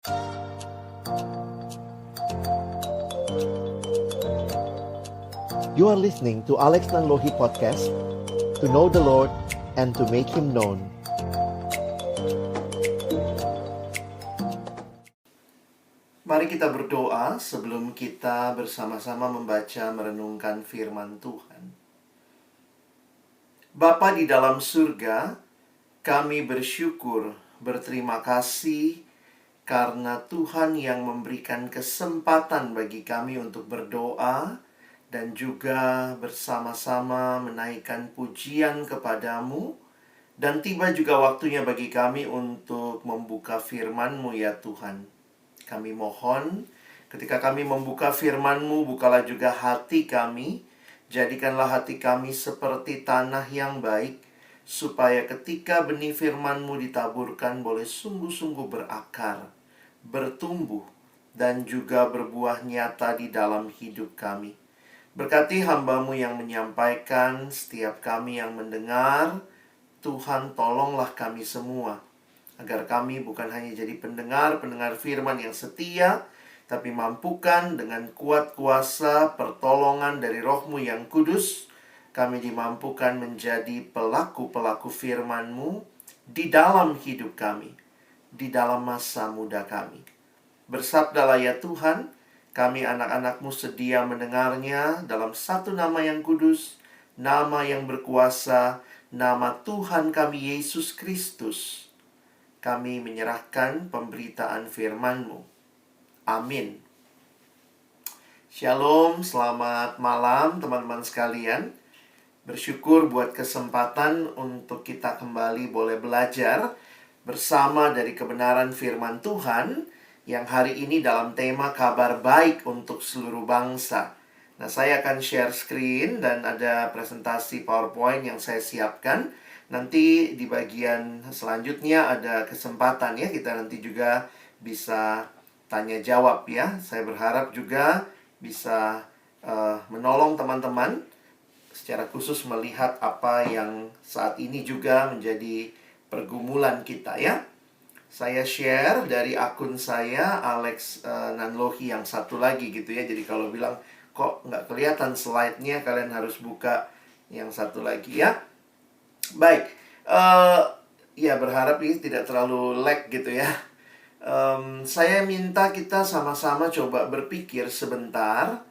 You are listening to Alex Nanlohi Podcast, to know the Lord and to make Him known. Mari kita berdoa sebelum kita bersama-sama membaca merenungkan firman Tuhan. Bapa di dalam surga, kami bersyukur, berterima kasih karena Tuhan yang memberikan kesempatan bagi kami untuk berdoa dan juga bersama-sama menaikkan pujian kepadamu. Dan tiba juga waktunya bagi kami untuk membuka firman-Mu ya Tuhan. Kami mohon ketika kami membuka firman-Mu, bukalah juga hati kami. Jadikanlah hati kami seperti tanah yang baik, supaya ketika benih firman-Mu ditaburkan boleh sungguh-sungguh berakar, bertumbuh, dan juga berbuah nyata di dalam hidup kami. Berkati hamba-Mu yang menyampaikan, setiap kami yang mendengar. Tuhan, tolonglah kami semua, agar kami bukan hanya jadi pendengar firman yang setia, tapi mampukan dengan kuat kuasa pertolongan dari Roh-Mu yang kudus, kami dimampukan menjadi pelaku-pelaku firman-Mu di dalam hidup kami, di dalam masa muda kami. Bersabdalah ya Tuhan, kami anak-anak-Mu sedia mendengarnya dalam satu nama yang kudus, nama yang berkuasa, nama Tuhan kami Yesus Kristus. Kami menyerahkan pemberitaan firman-Mu. Amin. Shalom, selamat malam teman-teman sekalian. Bersyukur buat kesempatan untuk kita kembali boleh belajar bersama dari kebenaran firman Tuhan yang hari ini dalam tema kabar baik untuk seluruh bangsa. Nah, saya akan share screen dan ada presentasi PowerPoint yang saya siapkan. Nanti di bagian selanjutnya ada kesempatan ya, kita nanti juga bisa tanya jawab ya. Saya berharap juga bisa menolong teman-teman secara khusus melihat apa yang saat ini juga menjadi pergumulan kita ya. Saya share dari akun saya, Alex Nanlohi yang satu lagi gitu ya. Jadi kalau bilang, kok nggak kelihatan slide-nya, kalian harus buka yang satu lagi ya. Baik, ya berharap ini tidak terlalu lag gitu ya. Saya minta kita sama-sama coba berpikir sebentar.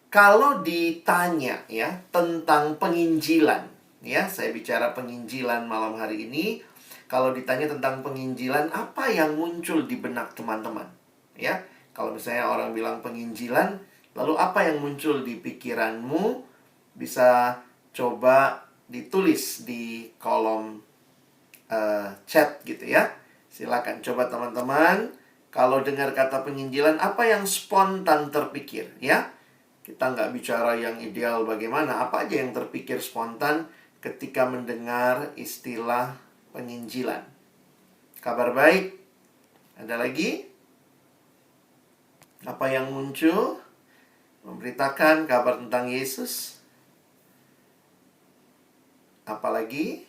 Kalau ditanya ya tentang penginjilan, ya saya bicara penginjilan malam hari ini. Kalau ditanya tentang penginjilan, apa yang muncul di benak teman-teman? Ya, kalau misalnya orang bilang penginjilan, lalu apa yang muncul di pikiranmu? Bisa coba ditulis di kolom chat gitu ya. Silakan coba teman-teman. Kalau dengar kata penginjilan, apa yang spontan terpikir ya? Kita nggak bicara yang ideal bagaimana. Apa aja yang terpikir spontan ketika mendengar istilah penginjilan? Kabar baik. Ada lagi? Apa yang muncul? Memberitakan kabar tentang Yesus. Apalagi?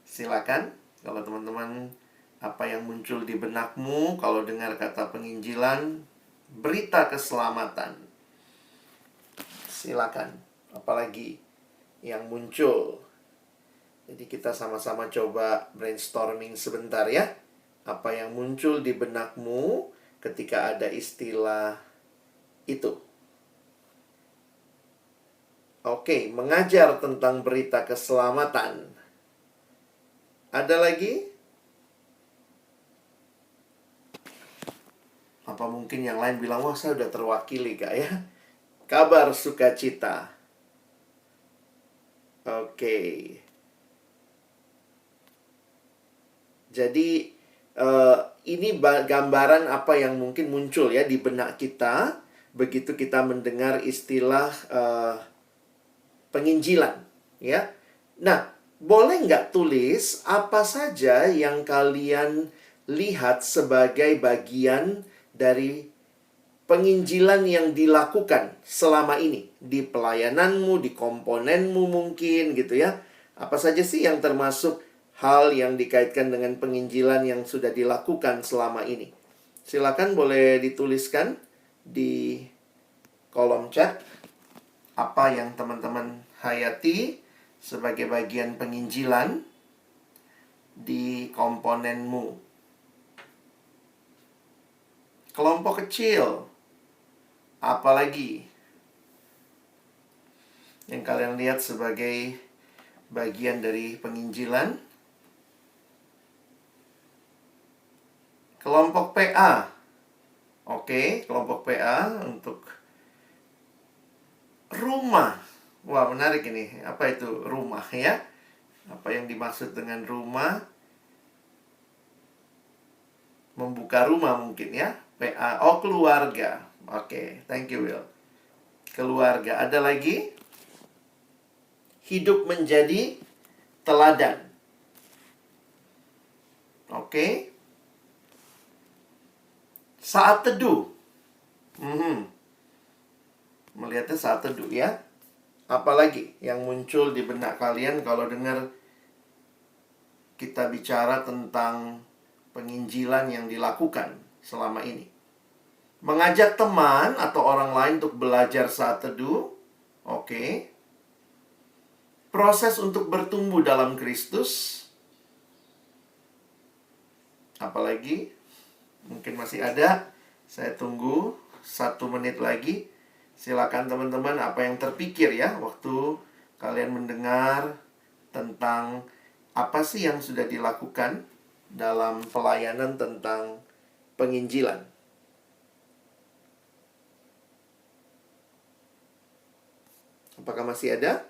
Silakan. Kalau teman-teman, apa yang muncul di benakmu kalau dengar kata penginjilan, berita keselamatan. Silakan. Apalagi yang muncul? Jadi kita sama-sama coba brainstorming sebentar ya. Apa yang muncul di benakmu ketika ada istilah itu? Oke, mengajar tentang berita keselamatan. Ada lagi? Apa mungkin yang lain bilang, wah saya udah terwakili kak ya. Kabar sukacita. Oke. Jadi ini gambaran apa yang mungkin muncul ya di benak kita begitu kita mendengar istilah penginjilan ya. Nah, boleh nggak tulis apa saja yang kalian lihat sebagai bagian dari penginjilan yang dilakukan selama ini di pelayananmu, di komponenmu mungkin gitu ya. Apa saja sih yang termasuk hal yang dikaitkan dengan penginjilan yang sudah dilakukan selama ini? Silakan boleh dituliskan di kolom chat apa yang teman-teman hayati sebagai bagian penginjilan di komponenmu. Kelompok kecil, apalagi yang kalian lihat sebagai bagian dari penginjilan? Kelompok PA. Oke, kelompok PA untuk rumah. Wah, menarik ini. Apa itu rumah ya? Apa yang dimaksud dengan rumah? Membuka rumah mungkin ya. PA. Oh, keluarga. Oke, thank you Will. Keluarga. Ada lagi? Hidup menjadi teladan. Oke. Saat teduh. Melihatnya saat teduh ya. Apalagi yang muncul di benak kalian kalau dengar kita bicara tentang penginjilan yang dilakukan selama ini? Mengajak teman atau orang lain untuk belajar saat teduh. Oke. Proses untuk bertumbuh dalam Kristus. Apalagi? Mungkin masih ada. Saya tunggu 1 menit lagi. Silakan teman-teman, apa yang terpikir ya waktu kalian mendengar tentang apa sih yang sudah dilakukan dalam pelayanan tentang penginjilan. Apakah masih ada?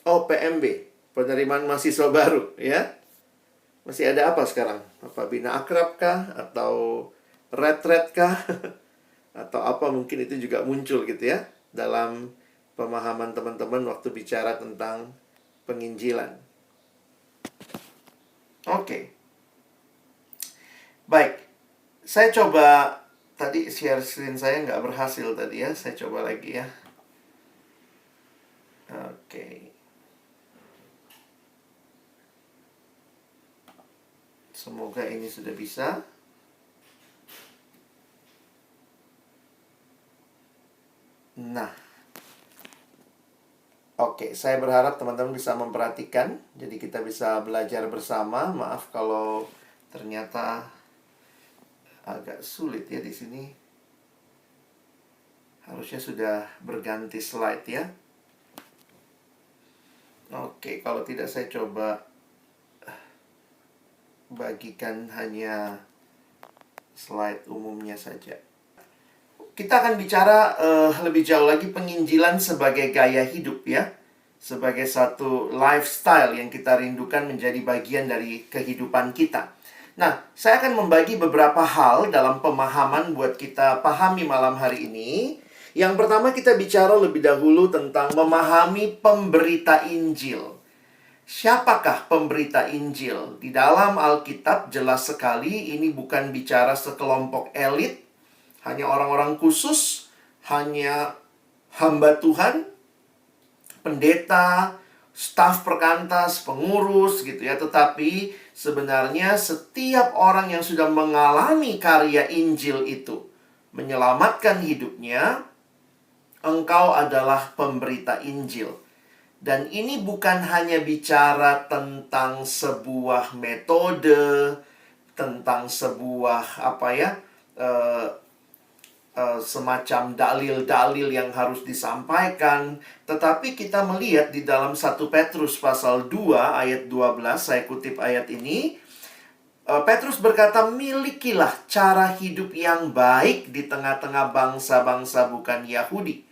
Oh, PMB, penerimaan mahasiswa baru ya. Masih ada apa sekarang? Apa Bina Akrab kah? Atau retret kah? Atau apa mungkin itu juga muncul gitu ya dalam pemahaman teman-teman waktu bicara tentang penginjilan. Oke. Baik. Saya coba, tadi share screen saya nggak berhasil tadi ya. Saya coba lagi ya. Oke. Semoga ini sudah bisa. Nah. Oke, saya berharap teman-teman bisa memperhatikan. Jadi kita bisa belajar bersama. Maaf kalau ternyata agak sulit ya di sini. Harusnya sudah berganti slide ya. Oke, kalau tidak saya coba bagikan hanya slide umumnya saja. Kita akan bicara lebih jauh lagi penginjilan sebagai gaya hidup ya. Sebagai satu lifestyle yang kita rindukan menjadi bagian dari kehidupan kita. Nah, saya akan membagi beberapa hal dalam pemahaman buat kita pahami malam hari ini. Yang pertama kita bicara lebih dahulu tentang memahami pemberita Injil. Siapakah pemberita Injil? Di dalam Alkitab jelas sekali ini bukan bicara sekelompok elit, hanya orang-orang khusus, hanya hamba Tuhan, pendeta, staf perkantas, pengurus gitu ya. Tetapi sebenarnya setiap orang yang sudah mengalami karya Injil itu, menyelamatkan hidupnya, engkau adalah pemberita Injil. Dan ini bukan hanya bicara tentang sebuah metode, tentang sebuah semacam dalil-dalil yang harus disampaikan. Tetapi kita melihat di dalam 1 Petrus pasal 2 ayat 12, saya kutip ayat ini. Petrus berkata, milikilah cara hidup yang baik di tengah-tengah bangsa-bangsa bukan Yahudi.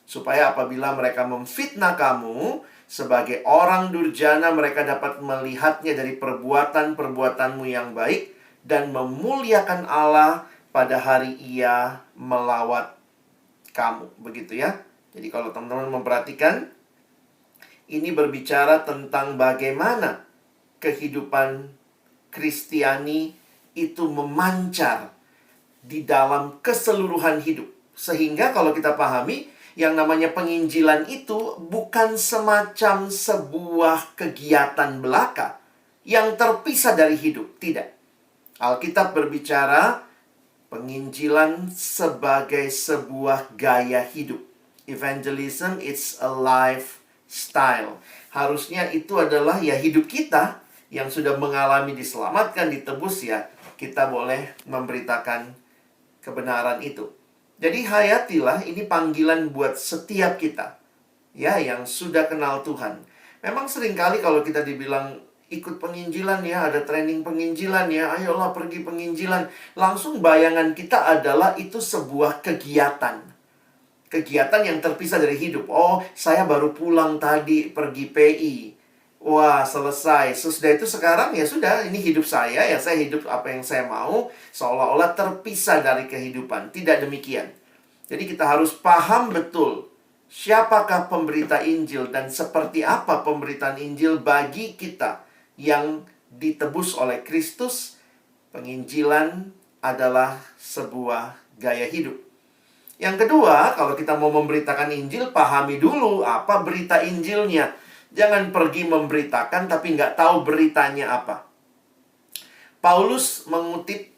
Supaya apabila mereka memfitnah kamu sebagai orang durjana, mereka dapat melihatnya dari perbuatan-perbuatanmu yang baik dan memuliakan Allah pada hari Ia melawat kamu. Begitu ya. Jadi kalau teman-teman memperhatikan, ini berbicara tentang bagaimana kehidupan Kristiani itu memancar di dalam keseluruhan hidup. Sehingga kalau kita pahami, yang namanya penginjilan itu bukan semacam sebuah kegiatan belaka. yang terpisah dari hidup. Tidak. Alkitab berbicara penginjilan sebagai sebuah gaya hidup. Evangelism it's a lifestyle. Harusnya itu adalah ya hidup kita yang sudah mengalami diselamatkan, ditebus ya. Kita boleh memberitakan kebenaran itu. Jadi hayatilah, ini panggilan buat setiap kita. Ya, yang sudah kenal Tuhan. Memang seringkali kalau kita dibilang ikut penginjilan ya, ada training penginjilan ya, ayolah pergi penginjilan. Langsung bayangan kita adalah itu sebuah kegiatan. Kegiatan yang terpisah dari hidup. Oh, saya baru pulang tadi pergi PI. Wah, selesai. Sesudah itu sekarang ya sudah, ini hidup saya ya, saya hidup apa yang saya mau, seolah-olah terpisah dari kehidupan. Tidak demikian. Jadi kita harus paham betul siapakah pemberita Injil dan seperti apa pemberitaan Injil bagi kita yang ditebus oleh Kristus. Penginjilan adalah sebuah gaya hidup. Yang kedua, kalau kita mau memberitakan Injil, pahami dulu apa berita Injilnya. Jangan pergi memberitakan tapi nggak tahu beritanya apa. Paulus mengutip,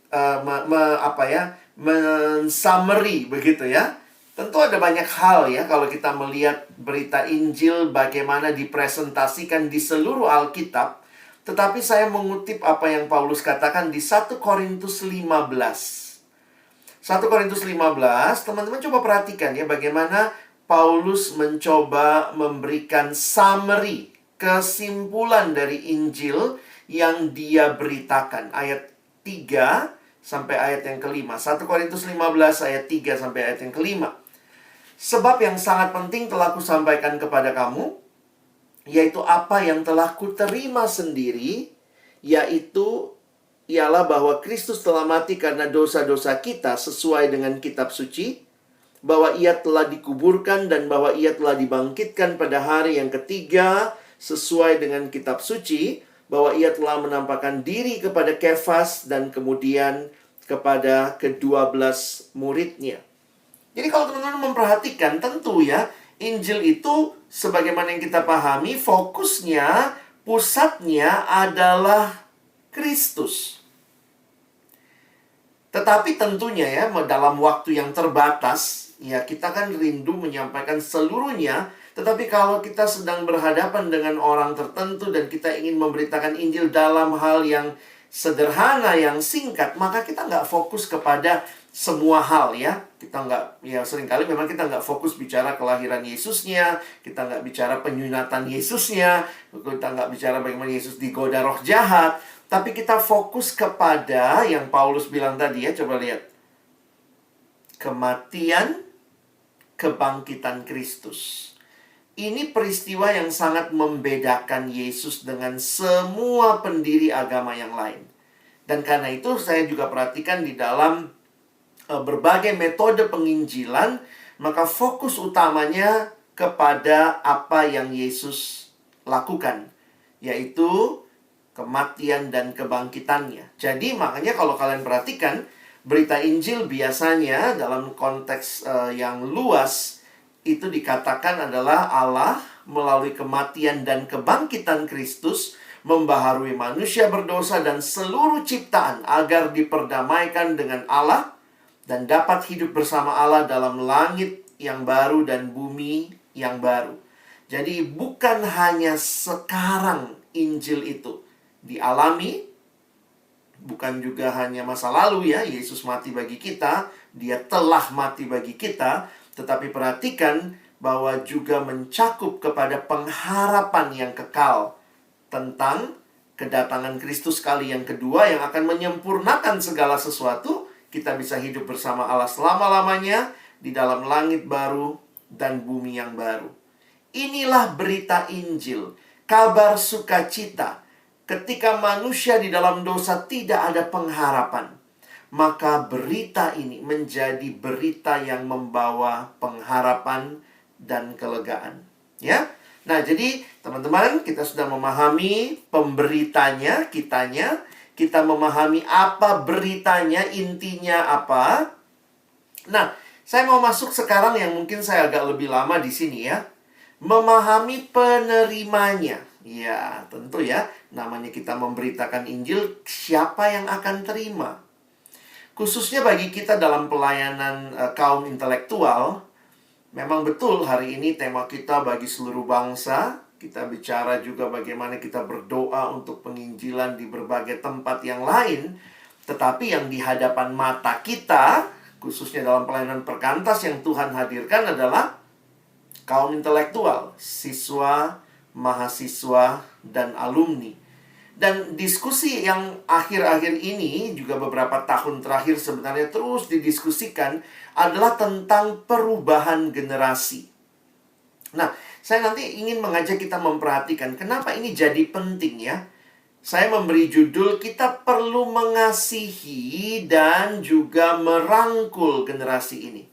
men-summary begitu ya. Tentu ada banyak hal ya kalau kita melihat berita Injil bagaimana dipresentasikan di seluruh Alkitab. Tetapi saya mengutip apa yang Paulus katakan di 1 Korintus 15. 1 Korintus 15, teman-teman coba perhatikan ya bagaimana Paulus mencoba memberikan summary, kesimpulan dari Injil yang dia beritakan. Ayat 3 sampai ayat yang kelima. 1 Korintus 15 ayat 3 sampai ayat yang kelima. Sebab yang sangat penting telah kusampaikan kepada kamu, yaitu apa yang telah kuterima sendiri, yaitu ialah bahwa Kristus telah mati karena dosa-dosa kita sesuai dengan kitab suci, bahwa ia telah dikuburkan dan bahwa ia telah dibangkitkan pada hari yang ketiga sesuai dengan kitab suci, bahwa ia telah menampakkan diri kepada Kefas dan kemudian kepada ke-12 muridnya. Jadi kalau teman-teman memperhatikan, tentu ya, Injil itu sebagaimana yang kita pahami, fokusnya, pusatnya adalah Kristus. Tetapi tentunya ya, dalam waktu yang terbatas, ya kita kan rindu menyampaikan seluruhnya. Tetapi kalau kita sedang berhadapan dengan orang tertentu dan kita ingin memberitakan Injil dalam hal yang sederhana, yang singkat, maka kita nggak fokus kepada semua hal ya. Kita nggak, ya seringkali memang kita nggak fokus bicara kelahiran Yesusnya, kita nggak bicara penyunatan Yesusnya, kita nggak bicara bagaimana Yesus digoda roh jahat. Tapi kita fokus kepada yang Paulus bilang tadi ya, coba lihat. Kematian, kebangkitan Kristus. Ini peristiwa yang sangat membedakan Yesus dengan semua pendiri agama yang lain. Dan karena itu saya juga perhatikan di dalam berbagai metode penginjilan, maka fokus utamanya kepada apa yang Yesus lakukan, yaitu kematian dan kebangkitannya. Jadi makanya kalau kalian perhatikan, berita Injil biasanya dalam konteks yang luas itu dikatakan adalah Allah melalui kematian dan kebangkitan Kristus membaharui manusia berdosa dan seluruh ciptaan agar diperdamaikan dengan Allah dan dapat hidup bersama Allah dalam langit yang baru dan bumi yang baru. Jadi bukan hanya sekarang Injil itu dialami, bukan juga hanya masa lalu ya, Yesus mati bagi kita, dia telah mati bagi kita, tetapi perhatikan bahwa juga mencakup kepada pengharapan yang kekal tentang kedatangan Kristus kali yang kedua yang akan menyempurnakan segala sesuatu. Kita bisa hidup bersama Allah selama-lamanya di dalam langit baru dan bumi yang baru. Inilah berita Injil, kabar sukacita. Ketika manusia di dalam dosa tidak ada pengharapan, maka berita ini menjadi berita yang membawa pengharapan dan kelegaan. Ya. Nah, jadi teman-teman, kita sudah memahami pemberitanya, kita memahami apa beritanya, intinya apa. Nah, saya mau masuk sekarang yang mungkin saya agak lebih lama di sini ya. Memahami penerimanya. Ya, tentu ya, namanya kita memberitakan Injil, siapa yang akan terima? Khususnya bagi kita dalam pelayanan kaum intelektual, memang betul hari ini tema kita bagi seluruh bangsa. Kita bicara juga bagaimana kita berdoa untuk penginjilan di berbagai tempat yang lain. Tetapi yang di hadapan mata kita, khususnya dalam pelayanan perkantas yang Tuhan hadirkan adalah kaum intelektual, siswa, mahasiswa, dan alumni. Dan diskusi yang akhir-akhir ini, juga beberapa tahun terakhir sebenarnya terus didiskusikan, adalah tentang perubahan generasi. Nah, saya nanti ingin mengajak kita memperhatikan kenapa ini jadi penting ya. Saya memberi judul, kita perlu mengasihi dan juga merangkul generasi ini.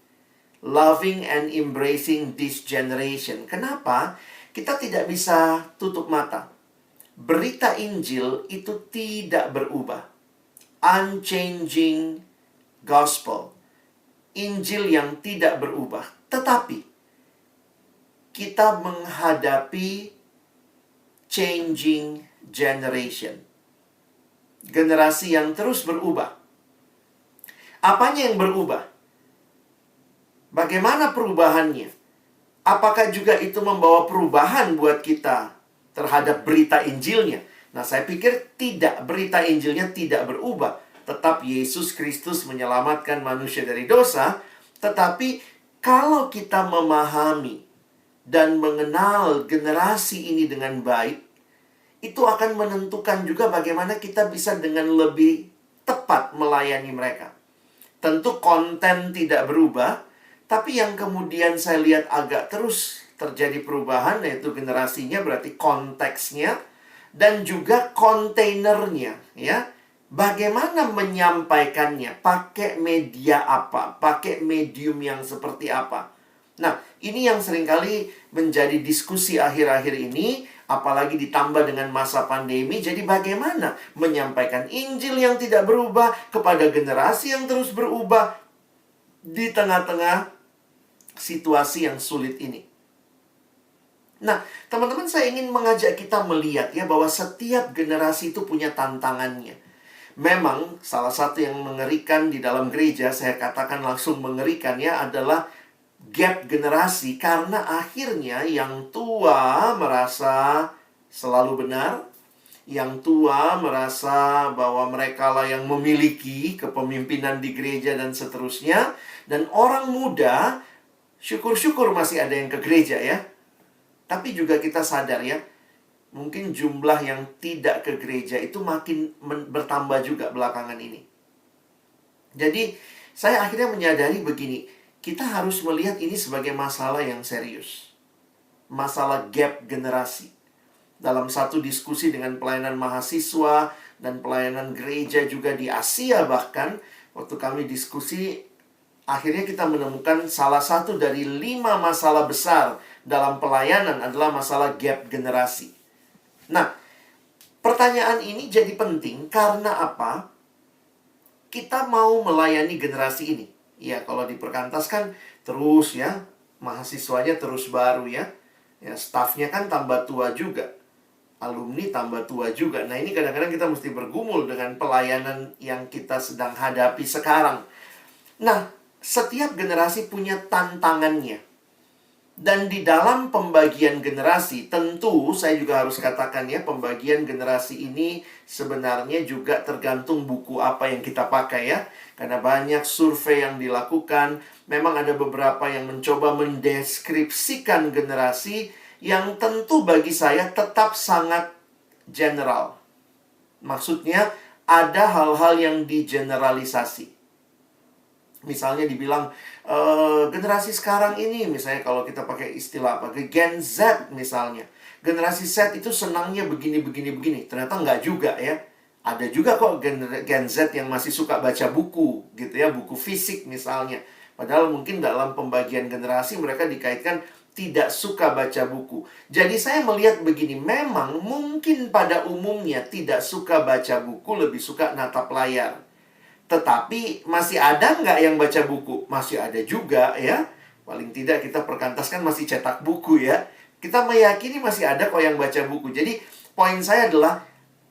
Loving and embracing this generation. Kenapa? Kita tidak bisa tutup mata. Berita Injil itu tidak berubah. Unchanging gospel. Injil yang tidak berubah. Tetapi kita menghadapi changing generation. Generasi yang terus berubah. Apanya yang berubah? Bagaimana perubahannya? Apakah juga itu membawa perubahan buat kita terhadap berita Injilnya? Nah, saya pikir tidak. Berita Injilnya tidak berubah. Tetap Yesus Kristus menyelamatkan manusia dari dosa. Tetapi kalau kita memahami dan mengenal generasi ini dengan baik, itu akan menentukan juga bagaimana kita bisa dengan lebih tepat melayani mereka. Tentu konten tidak berubah, tapi yang kemudian saya lihat agak terus terjadi perubahan, yaitu generasinya, berarti konteksnya, dan juga kontainernya, ya. Bagaimana menyampaikannya, pakai media apa, pakai medium yang seperti apa. Nah, ini yang seringkali menjadi diskusi akhir-akhir ini, apalagi ditambah dengan masa pandemi. Jadi bagaimana menyampaikan Injil yang tidak berubah kepada generasi yang terus berubah di tengah-tengah situasi yang sulit ini. Nah, teman-teman, saya ingin mengajak kita melihat ya bahwa setiap generasi itu punya tantangannya. Memang salah satu yang mengerikan di dalam gereja, saya katakan langsung mengerikan ya, adalah gap generasi. Karena akhirnya yang tua merasa selalu benar, yang tua merasa bahwa mereka lah yang memiliki kepemimpinan di gereja dan seterusnya. Dan orang muda, syukur-syukur masih ada yang ke gereja ya. Tapi juga kita sadar ya, mungkin jumlah yang tidak ke gereja itu makin bertambah juga belakangan ini. Jadi, saya akhirnya menyadari begini, kita harus melihat ini sebagai masalah yang serius. Masalah gap generasi. Dalam satu diskusi dengan pelayanan mahasiswa dan pelayanan gereja juga di Asia bahkan, waktu kami diskusi, akhirnya kita menemukan salah satu dari 5 masalah besar dalam pelayanan adalah masalah gap generasi. Nah, pertanyaan ini jadi penting karena apa? Kita mau melayani generasi ini. Ya, kalau di Perkantas kan terus ya, mahasiswanya terus baru ya. Ya, stafnya kan tambah tua juga. Alumni tambah tua juga. Nah, ini kadang-kadang kita mesti bergumul dengan pelayanan yang kita sedang hadapi sekarang. Nah, setiap generasi punya tantangannya. Dan di dalam pembagian generasi, tentu saya juga harus katakan ya, pembagian generasi ini sebenarnya juga tergantung buku apa yang kita pakai ya. Karena banyak survei yang dilakukan, memang ada beberapa yang mencoba mendeskripsikan generasi yang tentu bagi saya tetap sangat general. Maksudnya ada hal-hal yang digeneralisasi. Misalnya dibilang generasi sekarang ini, misalnya kalau kita pakai istilah apa, Gen Z misalnya, generasi Z itu senangnya begini. Ternyata enggak juga ya. Ada juga kok Gen Z yang masih suka baca buku gitu ya, buku fisik misalnya. Padahal mungkin dalam pembagian generasi mereka dikaitkan tidak suka baca buku. Jadi saya melihat begini, memang mungkin pada umumnya tidak suka baca buku, lebih suka natap layar. Tetapi masih ada nggak yang baca buku? Masih ada juga ya. Paling tidak kita Perkantas kan masih cetak buku ya. Kita meyakini masih ada kok yang baca buku. Jadi poin saya adalah,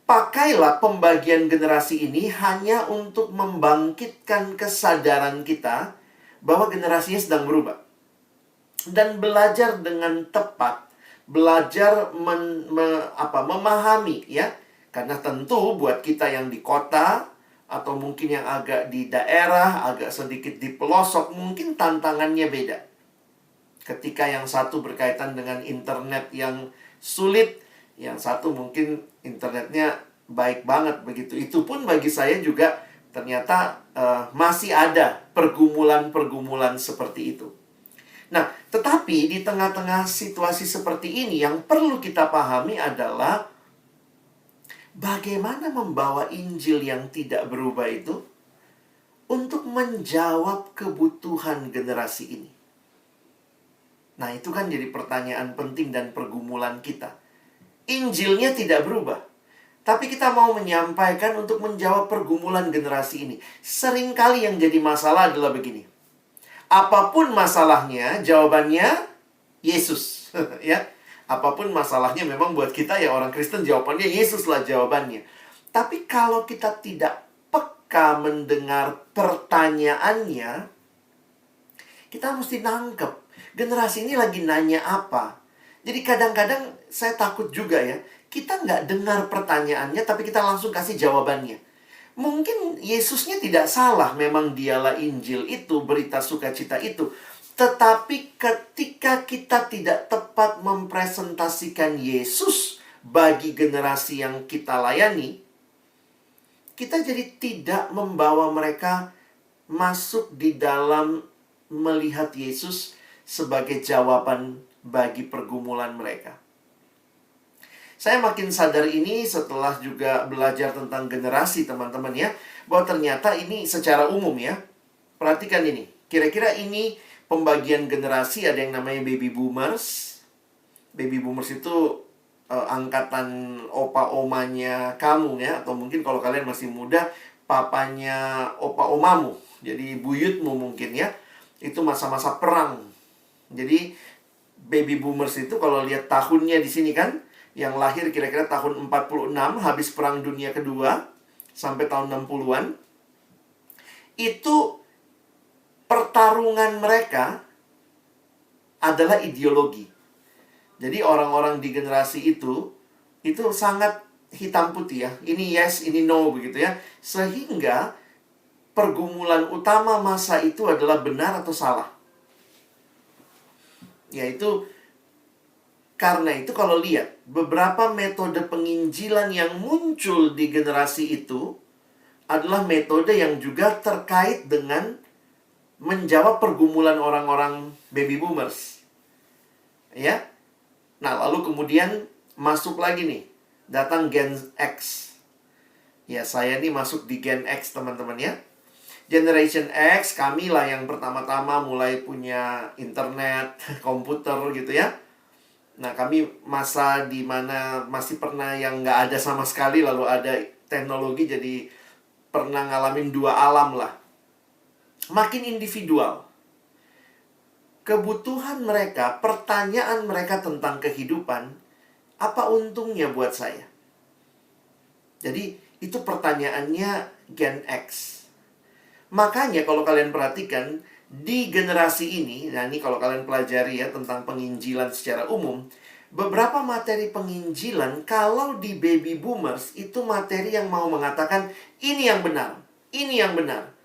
pakailah pembagian generasi ini hanya untuk membangkitkan kesadaran kita bahwa generasinya sedang berubah. Dan belajar dengan tepat, belajar memahami ya. Karena tentu buat kita yang di kota, atau mungkin yang agak di daerah, agak sedikit di pelosok, mungkin tantangannya beda. Ketika yang satu berkaitan dengan internet yang sulit, yang satu mungkin internetnya baik banget begitu. Itu pun bagi saya juga ternyata masih ada pergumulan-pergumulan seperti itu. Nah, tetapi di tengah-tengah situasi seperti ini yang perlu kita pahami adalah bagaimana membawa Injil yang tidak berubah itu untuk menjawab kebutuhan generasi ini. Nah, itu kan jadi pertanyaan penting dan pergumulan kita. Injilnya tidak berubah, tapi kita mau menyampaikan untuk menjawab pergumulan generasi ini. Seringkali yang jadi masalah adalah begini. Apapun masalahnya, jawabannya Yesus. Ya, apapun masalahnya memang buat kita ya orang Kristen jawabannya Yesus lah jawabannya. Tapi kalau kita tidak peka mendengar pertanyaannya, kita mesti nangkep generasi ini lagi nanya apa. Jadi kadang-kadang saya takut juga ya, kita nggak dengar pertanyaannya tapi kita langsung kasih jawabannya. Mungkin Yesusnya tidak salah, memang dialah Injil itu, berita sukacita itu. Tetapi ketika kita tidak tepat mempresentasikan Yesus bagi generasi yang kita layani, kita jadi tidak membawa mereka masuk di dalam melihat Yesus sebagai jawaban bagi pergumulan mereka. Saya makin sadar ini setelah juga belajar tentang generasi, teman-teman ya, bahwa ternyata ini secara umum ya. Perhatikan ini. Kira-kira ini pembagian generasi, ada yang namanya baby boomers. Baby boomers itu angkatan opa-omanya kamu ya, atau mungkin kalau kalian masih muda, papanya opa-omamu. Jadi buyutmu mungkin ya. Itu masa-masa perang. Jadi baby boomers itu kalau lihat tahunnya di sini kan, yang lahir kira-kira tahun 46 habis Perang Dunia Kedua sampai tahun 60-an. Itu pertarungan mereka adalah ideologi. Jadi orang-orang di generasi itu sangat hitam putih ya. Ini yes, ini no begitu ya. Sehingga pergumulan utama masa itu adalah benar atau salah. Yaitu karena itu kalau lihat beberapa metode penginjilan yang muncul di generasi itu adalah metode yang juga terkait dengan menjawab pergumulan orang-orang baby boomers. Ya. Nah, lalu kemudian masuk lagi nih, datang Gen X. Ya, saya nih masuk di Gen X, teman-teman ya. Generation X, kami lah yang pertama-tama mulai punya internet, komputer gitu ya. Nah, kami masa di mana masih pernah yang nggak ada sama sekali, lalu ada teknologi, jadi pernah ngalamin dua alam lah. Makin individual. Kebutuhan mereka, pertanyaan mereka tentang kehidupan, apa untungnya buat saya? Jadi, itu pertanyaannya Gen X. Makanya kalau kalian perhatikan, di generasi ini, nah ini kalau kalian pelajari ya tentang penginjilan secara umum, beberapa materi penginjilan kalau di baby boomers itu materi yang mau mengatakan ini yang benar, ini yang benar.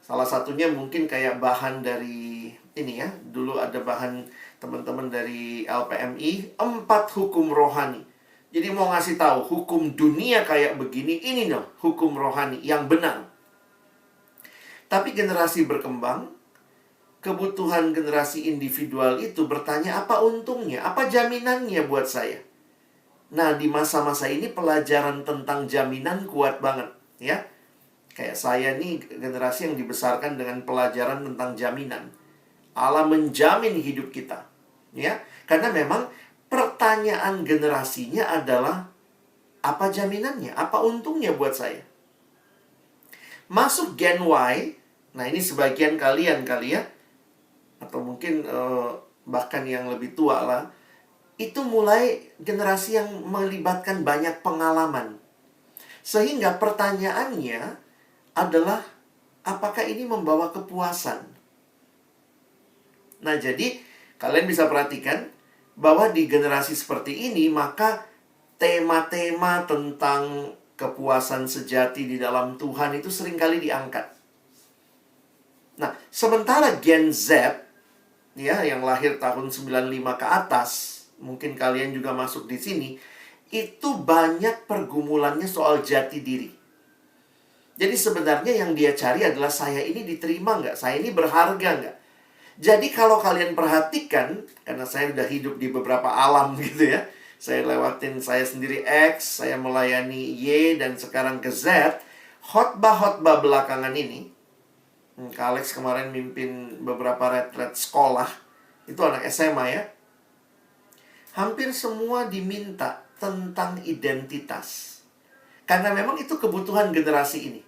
Salah satunya mungkin kayak bahan dari ini ya, dulu ada bahan teman-teman dari LPMI, 4 hukum rohani. Jadi mau ngasih tahu hukum dunia kayak begini, ini loh hukum rohani yang benar. Tapi generasi berkembang, kebutuhan generasi individual itu bertanya apa untungnya, apa jaminannya buat saya. Nah, di masa-masa ini pelajaran tentang jaminan kuat banget ya. Kayak saya nih generasi yang dibesarkan dengan pelajaran tentang jaminan. Allah menjamin hidup kita ya. Karena memang pertanyaan generasinya adalah apa jaminannya, apa untungnya buat saya. Masuk Gen Y. Nah, ini sebagian kalian kali ya, atau mungkin bahkan yang lebih tua lah. itu mulai generasi yang melibatkan banyak pengalaman. Sehingga pertanyaannya adalah, apakah ini membawa kepuasan? Nah, jadi kalian bisa perhatikan bahwa di generasi seperti ini, maka tema-tema tentang kepuasan sejati di dalam Tuhan itu seringkali diangkat. Nah, sementara Gen Z, ya, yang lahir tahun 95 ke atas, mungkin kalian juga masuk di sini, itu banyak pergumulannya soal jati diri. Jadi sebenarnya yang dia cari adalah, saya ini diterima nggak? Saya ini berharga nggak? Jadi kalau kalian perhatikan, karena saya udah hidup di beberapa alam gitu ya, saya lewatin saya sendiri X, saya melayani Y, dan sekarang ke Z, khotbah-khotbah belakangan ini, Kak Alex kemarin mimpin beberapa retret sekolah, itu anak SMA ya, hampir semua diminta tentang identitas. Karena memang itu kebutuhan generasi ini.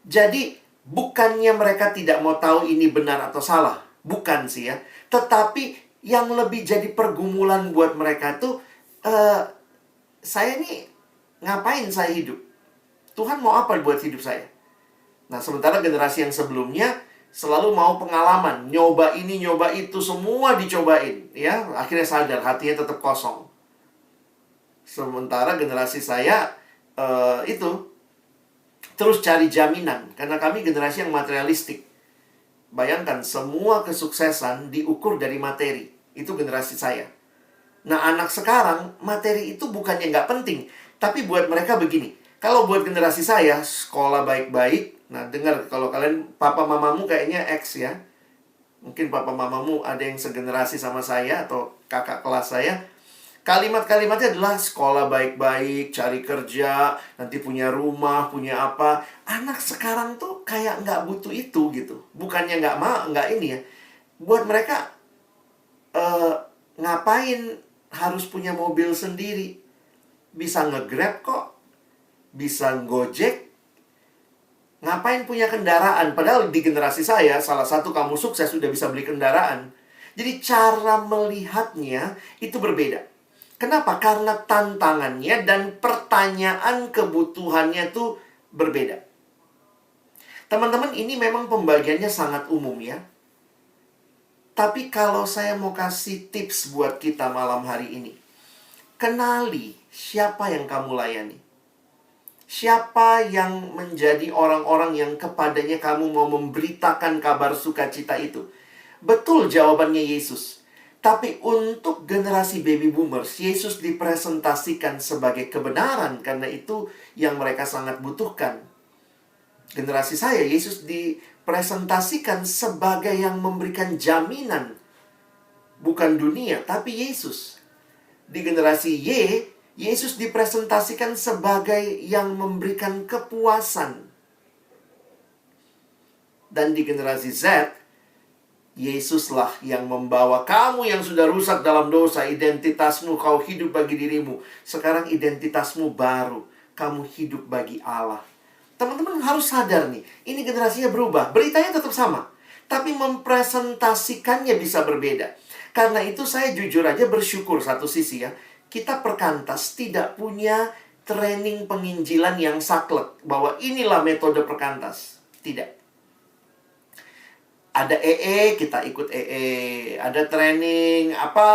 Jadi, bukannya mereka tidak mau tahu ini benar atau salah. Bukan sih ya. Tetapi yang lebih jadi pergumulan buat mereka tuh, saya nih ngapain saya hidup? Tuhan mau apa buat hidup saya? Nah, sementara generasi yang sebelumnya selalu mau pengalaman. Nyoba ini, nyoba itu, semua dicobain. Ya, akhirnya sadar, hatinya tetap kosong. Sementara generasi saya itu terus cari jaminan, karena kami generasi yang materialistik. Bayangkan, semua kesuksesan diukur dari materi. Itu generasi saya. Nah, anak sekarang, materi itu bukannya nggak penting, tapi buat mereka begini. Kalau buat generasi saya, sekolah baik-baik. Nah, dengar, kalau kalian, papa mamamu kayaknya X ya. Mungkin papa mamamu ada yang segenerasi sama saya atau kakak kelas saya. Kalimat-kalimatnya adalah sekolah baik-baik, cari kerja, nanti punya rumah, punya apa. Anak sekarang tuh kayak nggak butuh itu gitu. Bukannya nggak ini ya. Buat mereka, ngapain harus punya mobil sendiri? Bisa nge-Grab kok, bisa Gojek. Ngapain punya kendaraan? Padahal di generasi saya, salah satu kamu sukses sudah bisa beli kendaraan. Jadi cara melihatnya itu berbeda. Kenapa? Karena tantangannya dan pertanyaan kebutuhannya tuh berbeda. Teman-teman, ini memang pembagiannya sangat umum ya. Tapi kalau saya mau kasih tips buat kita malam hari ini, kenali siapa yang kamu layani. Siapa yang menjadi orang-orang yang kepadanya kamu mau memberitakan kabar sukacita itu. Betul jawabannya Yesus. Tapi untuk generasi baby boomers, Yesus dipresentasikan sebagai kebenaran, karena itu yang mereka sangat butuhkan. Generasi saya, Yesus dipresentasikan sebagai yang memberikan jaminan. Bukan dunia, tapi Yesus. Di generasi Y, Yesus dipresentasikan sebagai yang memberikan kepuasan. Dan di generasi Z, Yesuslah yang membawa kamu yang sudah rusak dalam dosa, identitasmu, kau hidup bagi dirimu. Sekarang identitasmu baru, kamu hidup bagi Allah. Teman-teman harus sadar nih, ini generasinya berubah. Beritanya tetap sama, tapi mempresentasikannya bisa berbeda. Karena itu saya jujur aja bersyukur satu sisi ya. Kita perkantas tidak punya training penginjilan yang saklek, bahwa inilah metode perkantas. Tidak. Ada kita ikut ada training apa,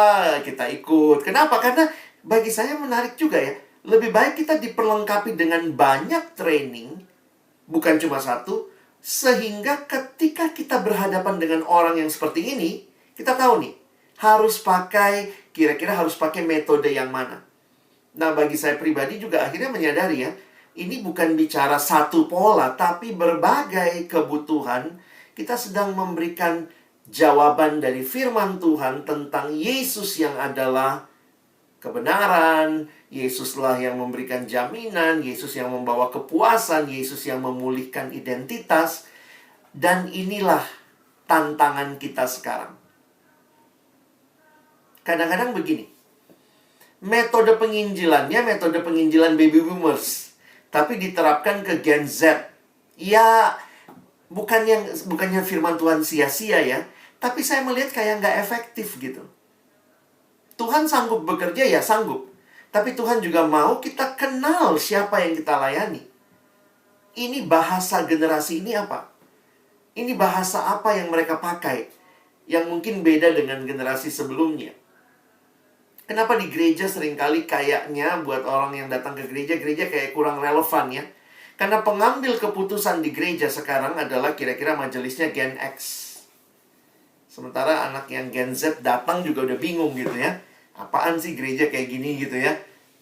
kita ikut. Kenapa? Karena bagi saya menarik juga ya. Lebih baik kita diperlengkapi dengan banyak training, bukan cuma satu, sehingga ketika kita berhadapan dengan orang yang seperti ini, kita tahu nih, kira-kira harus pakai metode yang mana. Nah, bagi saya pribadi juga akhirnya menyadari ya, ini bukan bicara satu pola, tapi berbagai kebutuhan. Kita sedang memberikan jawaban dari firman Tuhan tentang Yesus yang adalah kebenaran. Yesuslah yang memberikan jaminan. Yesus yang membawa kepuasan. Yesus yang memulihkan identitas. Dan inilah tantangan kita sekarang. Kadang-kadang begini. Metode penginjilan baby boomers. Tapi diterapkan ke Gen Z. Ya, bukannya firman Tuhan sia-sia ya, tapi saya melihat kayak nggak efektif gitu. Tuhan sanggup bekerja, ya sanggup. Tapi Tuhan juga mau kita kenal siapa yang kita layani. Ini bahasa generasi ini apa? Ini bahasa apa yang mereka pakai? Yang mungkin beda dengan generasi sebelumnya. Kenapa di gereja seringkali kayaknya buat orang yang datang ke gereja kayak kurang relevan ya? Karena pengambil keputusan di gereja sekarang adalah kira-kira majelisnya Gen X. Sementara anak yang Gen Z datang juga udah bingung gitu ya. Apaan sih gereja kayak gini gitu ya.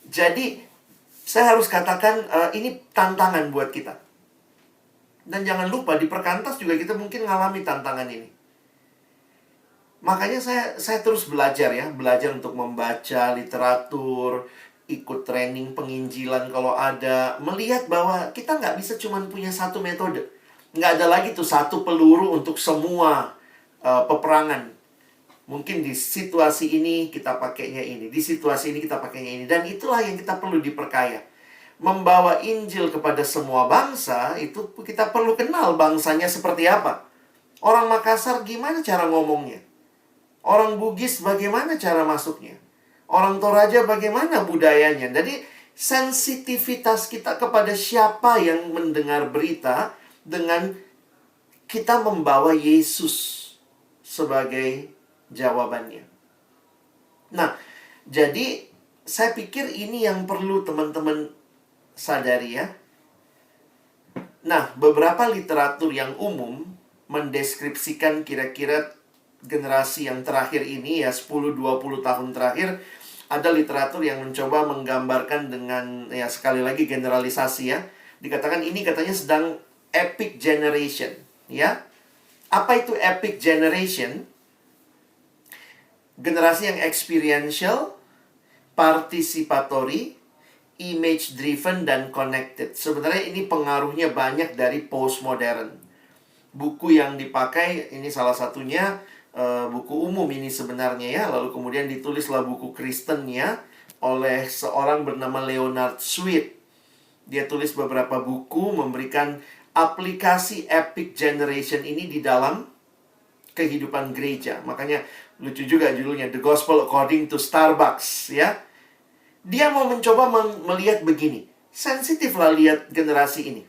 Jadi, saya harus katakan ini tantangan buat kita. Dan jangan lupa di perkantas juga kita mungkin ngalami tantangan ini. Makanya saya terus belajar ya. Belajar untuk membaca literatur, ikut training penginjilan kalau ada. Melihat bahwa kita nggak bisa cuma punya satu metode. Nggak ada lagi tuh satu peluru untuk semua peperangan. Mungkin di situasi ini kita pakainya ini, di situasi ini kita pakainya ini. Dan itulah yang kita perlu diperkaya. Membawa Injil kepada semua bangsa, itu kita perlu kenal bangsanya seperti apa. Orang Makassar gimana cara ngomongnya? Orang Bugis bagaimana cara masuknya? Orang Toraja bagaimana budayanya? Jadi sensitivitas kita kepada siapa yang mendengar berita dengan kita membawa Yesus sebagai jawabannya. Nah, jadi saya pikir ini yang perlu teman-teman sadari ya. Nah, beberapa literatur yang umum mendeskripsikan kira-kira generasi yang terakhir ini ya 10-20 tahun terakhir. Ada literatur yang mencoba menggambarkan dengan ya sekali lagi generalisasi ya. Dikatakan ini katanya sedang epic generation ya. Apa itu epic generation? Generasi yang experiential, participatory, image driven, dan connected. Sebenarnya ini pengaruhnya banyak dari postmodern. Buku yang dipakai ini salah satunya buku umum ini sebenarnya ya. Lalu kemudian ditulislah buku Kristennya oleh seorang bernama Leonard Sweet. Dia tulis beberapa buku memberikan aplikasi epic generation ini di dalam kehidupan gereja. Makanya lucu juga judulnya The Gospel According to Starbucks ya. Dia mau mencoba melihat begini. Sensitiflah lihat generasi ini.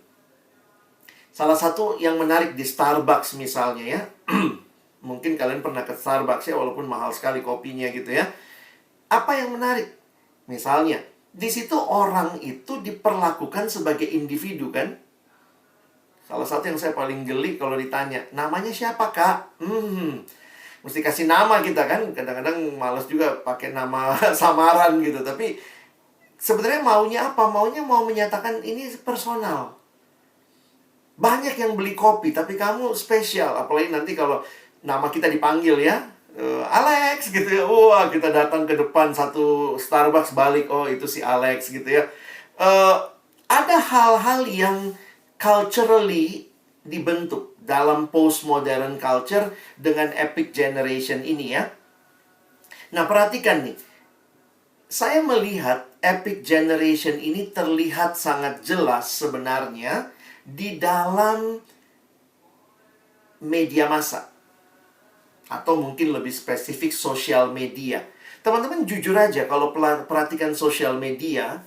Salah satu yang menarik di Starbucks misalnya ya. Mungkin kalian pernah ke Starbucks ya, walaupun mahal sekali kopinya gitu ya. Apa yang menarik? Misalnya, di situ orang itu diperlakukan sebagai individu kan? Salah satu yang saya paling geli kalau ditanya, namanya siapa kak? Mesti kasih nama kita kan. Kadang-kadang malas juga pakai nama samaran gitu. Tapi sebenarnya maunya apa? Maunya mau menyatakan ini personal. Banyak yang beli kopi, tapi kamu spesial. Apalagi nanti kalau nama kita dipanggil ya, Alex gitu ya. Wah, kita datang ke depan satu Starbucks balik, oh itu si Alex gitu ya. Ada hal-hal yang culturally dibentuk dalam postmodern culture dengan epic generation ini ya. Nah, perhatikan nih. Saya melihat epic generation ini terlihat sangat jelas sebenarnya di dalam media massa. Atau mungkin lebih spesifik sosial media. Teman-teman jujur aja kalau perhatikan sosial media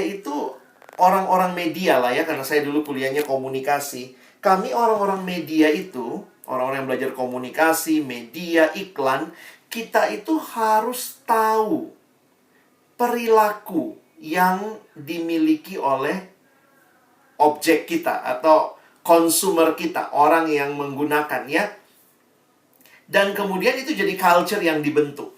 itu orang-orang media lah ya, karena saya dulu kuliahnya komunikasi. Kami orang-orang media itu, orang-orang yang belajar komunikasi, media, iklan, kita itu harus tahu perilaku yang dimiliki oleh objek kita atau consumer kita, orang yang menggunakan ya. Dan kemudian itu jadi culture yang dibentuk.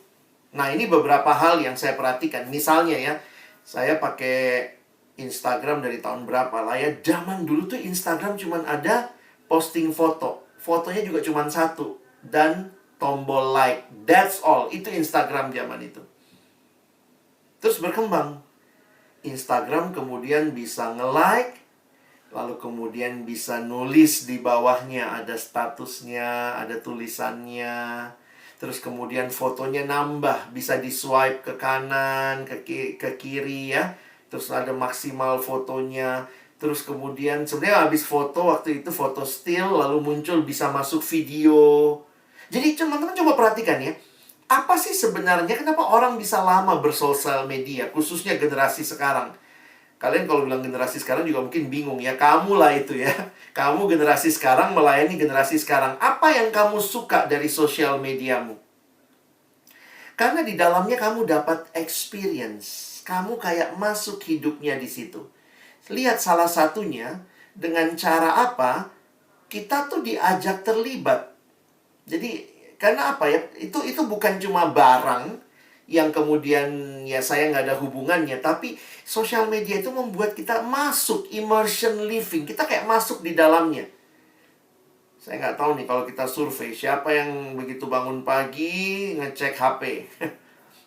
Nah, ini beberapa hal yang saya perhatikan. Misalnya ya, saya pakai Instagram dari tahun berapa lah ya. Zaman dulu tuh Instagram cuman ada posting foto. Fotonya juga cuman satu. Dan tombol like. That's all. Itu Instagram zaman itu. Terus berkembang. Instagram kemudian bisa nge-like. Lalu kemudian bisa nulis di bawahnya. Ada statusnya, ada tulisannya. Terus kemudian fotonya nambah. Bisa di-swipe ke kanan, ke kiri ya. Terus ada maksimal fotonya. Terus kemudian sebenarnya habis foto, waktu itu foto still, lalu muncul bisa masuk video. Jadi teman-teman coba perhatikan ya. Apa sih sebenarnya kenapa orang bisa lama bersosial media, khususnya generasi sekarang? Kalian kalau bilang generasi sekarang juga mungkin bingung ya. Kamu lah itu ya. Kamu generasi sekarang melayani generasi sekarang. Apa yang kamu suka dari sosial mediamu? Karena di dalamnya kamu dapat experience. Kamu kayak masuk hidupnya di situ. Lihat salah satunya dengan cara apa kita tuh diajak terlibat. Jadi karena apa ya? Itu bukan cuma barang yang kemudian ya saya nggak ada hubungannya, tapi sosial media itu membuat kita masuk immersion living. Kita kayak masuk di dalamnya. Saya nggak tahu nih kalau kita survei siapa yang begitu bangun pagi ngecek HP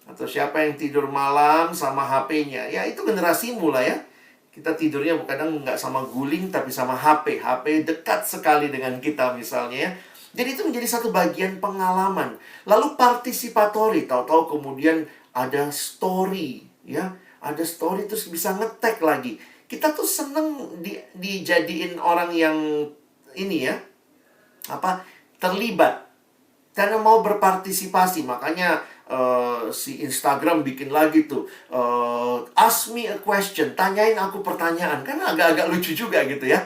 atau siapa yang tidur malam sama HP-nya. Ya itu generasimu lah ya. Kita tidurnya kadang nggak sama guling tapi sama HP. HP dekat sekali dengan kita misalnya ya. Jadi itu menjadi satu bagian pengalaman. Lalu participatory, tahu-tahu kemudian ada story, ya. Ada story terus bisa ngetek lagi. Kita tuh seneng dijadiin orang yang ini ya, terlibat. Karena mau berpartisipasi, makanya si Instagram bikin lagi tuh, ask me a question, tanyain aku pertanyaan. Karena agak-agak lucu juga gitu ya.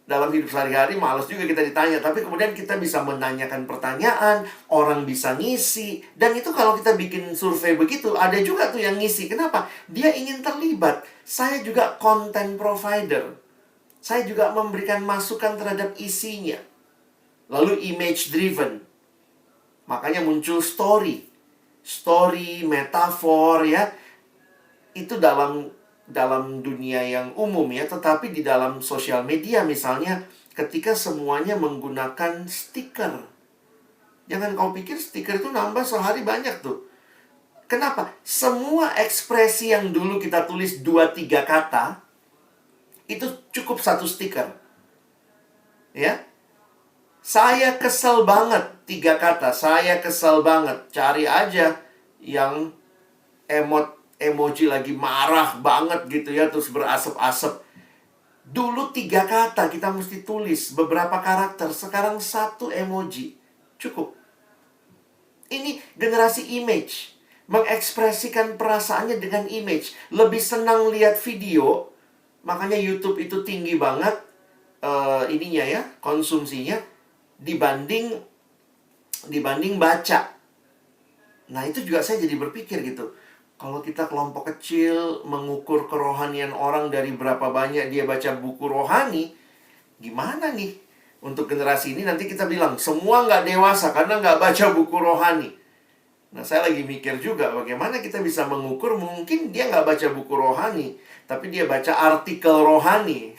Dalam hidup sehari-hari malas juga kita ditanya. Tapi kemudian kita bisa menanyakan pertanyaan, orang bisa ngisi. Dan itu kalau kita bikin survei begitu, ada juga tuh yang ngisi. Kenapa? Dia ingin terlibat. Saya juga content provider. Saya juga memberikan masukan terhadap isinya. Lalu image driven. Makanya muncul story. Story, metafor ya. Itu dalam dunia yang umum ya, tetapi di dalam sosial media misalnya ketika semuanya menggunakan stiker. Jangan kau pikir stiker itu nambah sehari banyak tuh. Kenapa? Semua ekspresi yang dulu kita tulis 2-3 kata itu cukup satu stiker. Ya. Saya kesel banget 3 kata. Saya kesel banget. Cari aja yang emoji lagi marah banget gitu ya, terus berasap-asap. Dulu 3 kata kita mesti tulis, beberapa karakter. Sekarang 1 emoji cukup. Ini generasi image, mengekspresikan perasaannya dengan image. Lebih senang lihat video, makanya YouTube itu tinggi banget ininya ya, konsumsinya dibanding baca. Nah itu juga saya jadi berpikir gitu. Kalau kita kelompok kecil mengukur kerohanian orang dari berapa banyak dia baca buku rohani, gimana nih? Untuk generasi ini nanti kita bilang, semua nggak dewasa karena nggak baca buku rohani. Nah, saya lagi mikir juga bagaimana kita bisa mengukur, mungkin dia nggak baca buku rohani, tapi dia baca artikel rohani.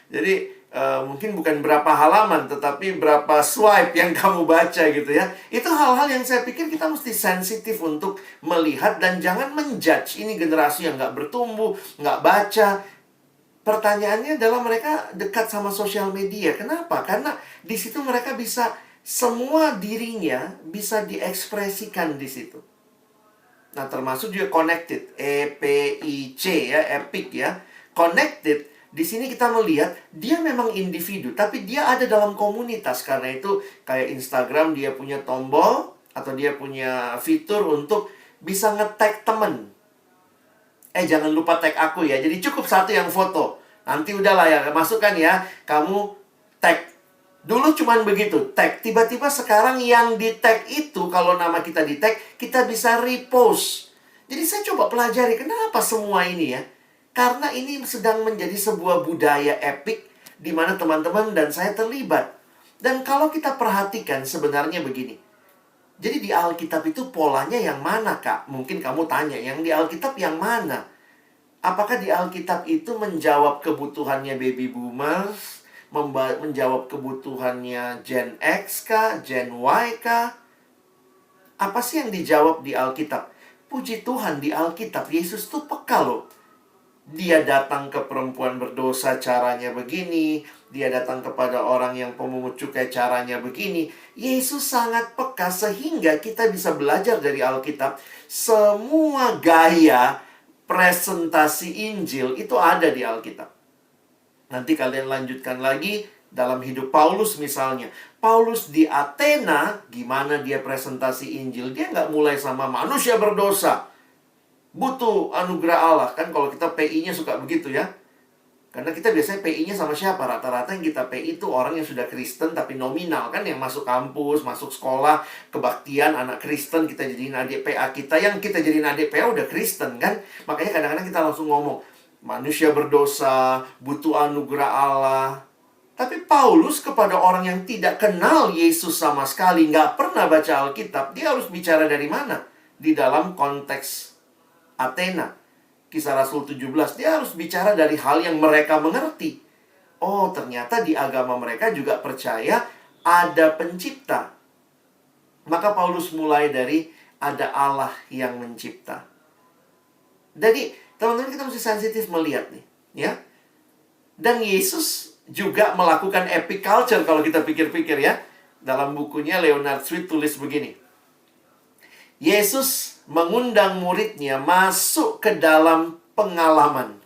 Jadi, mungkin bukan berapa halaman, tetapi berapa swipe yang kamu baca gitu ya. Itu hal-hal yang saya pikir kita mesti sensitif untuk melihat dan jangan menjudge. Ini generasi yang nggak bertumbuh, nggak baca. Pertanyaannya adalah mereka dekat sama sosial media. Kenapa? Karena di situ mereka bisa, semua dirinya bisa diekspresikan di situ. Nah, termasuk juga connected. EPIC ya, epic ya. Connected. Di sini kita melihat dia memang individu, tapi dia ada dalam komunitas. Karena itu kayak Instagram dia punya tombol atau dia punya fitur untuk bisa nge-tag temen. Jangan lupa tag aku ya. Jadi cukup 1 yang foto. Nanti udahlah ya, masukkan ya. Kamu tag. Dulu cuman begitu, tag. Tiba-tiba sekarang yang di tag itu, kalau nama kita di tag, kita bisa repost. Jadi saya coba pelajari kenapa semua ini ya. Karena ini sedang menjadi sebuah budaya epic di mana teman-teman dan saya terlibat. Dan kalau kita perhatikan sebenarnya begini. Jadi di Alkitab itu polanya yang mana, Kak? Mungkin kamu tanya, yang di Alkitab yang mana? Apakah di Alkitab itu menjawab kebutuhannya baby boomers? Menjawab kebutuhannya Gen X kah? Gen Y kah? Apa sih yang dijawab di Alkitab? Puji Tuhan di Alkitab, Yesus tuh peka loh. Dia datang ke perempuan berdosa caranya begini. Dia datang kepada orang yang pemungut cukai caranya begini. Yesus sangat peka sehingga kita bisa belajar dari Alkitab. Semua gaya presentasi Injil itu ada di Alkitab. Nanti kalian lanjutkan lagi dalam hidup Paulus misalnya. Paulus di Athena, gimana dia presentasi Injil? Dia nggak mulai sama manusia berdosa, butuh anugerah Allah. Kan kalau kita PI-nya suka begitu ya. Karena kita biasanya PI-nya sama siapa? Rata-rata yang kita PI itu orang yang sudah Kristen tapi nominal kan. Yang masuk kampus, masuk sekolah, kebaktian, anak Kristen. Kita jadiin adik PA kita. Yang kita jadiin adik PA udah Kristen kan. Makanya kadang-kadang kita langsung ngomong, manusia berdosa, butuh anugerah Allah. Tapi Paulus kepada orang yang tidak kenal Yesus sama sekali, nggak pernah baca Alkitab, dia harus bicara dari mana? Di dalam konteks Athena. Kisah Rasul 17, dia harus bicara dari hal yang mereka mengerti. Oh, ternyata di agama mereka juga percaya ada pencipta. Maka Paulus mulai dari ada Allah yang mencipta. Jadi, teman-teman kita mesti sensitif melihat nih, ya. Dan Yesus juga melakukan epic culture kalau kita pikir-pikir ya. Dalam bukunya Leonard Sweet tulis begini. Yesus mengundang muridnya masuk ke dalam pengalaman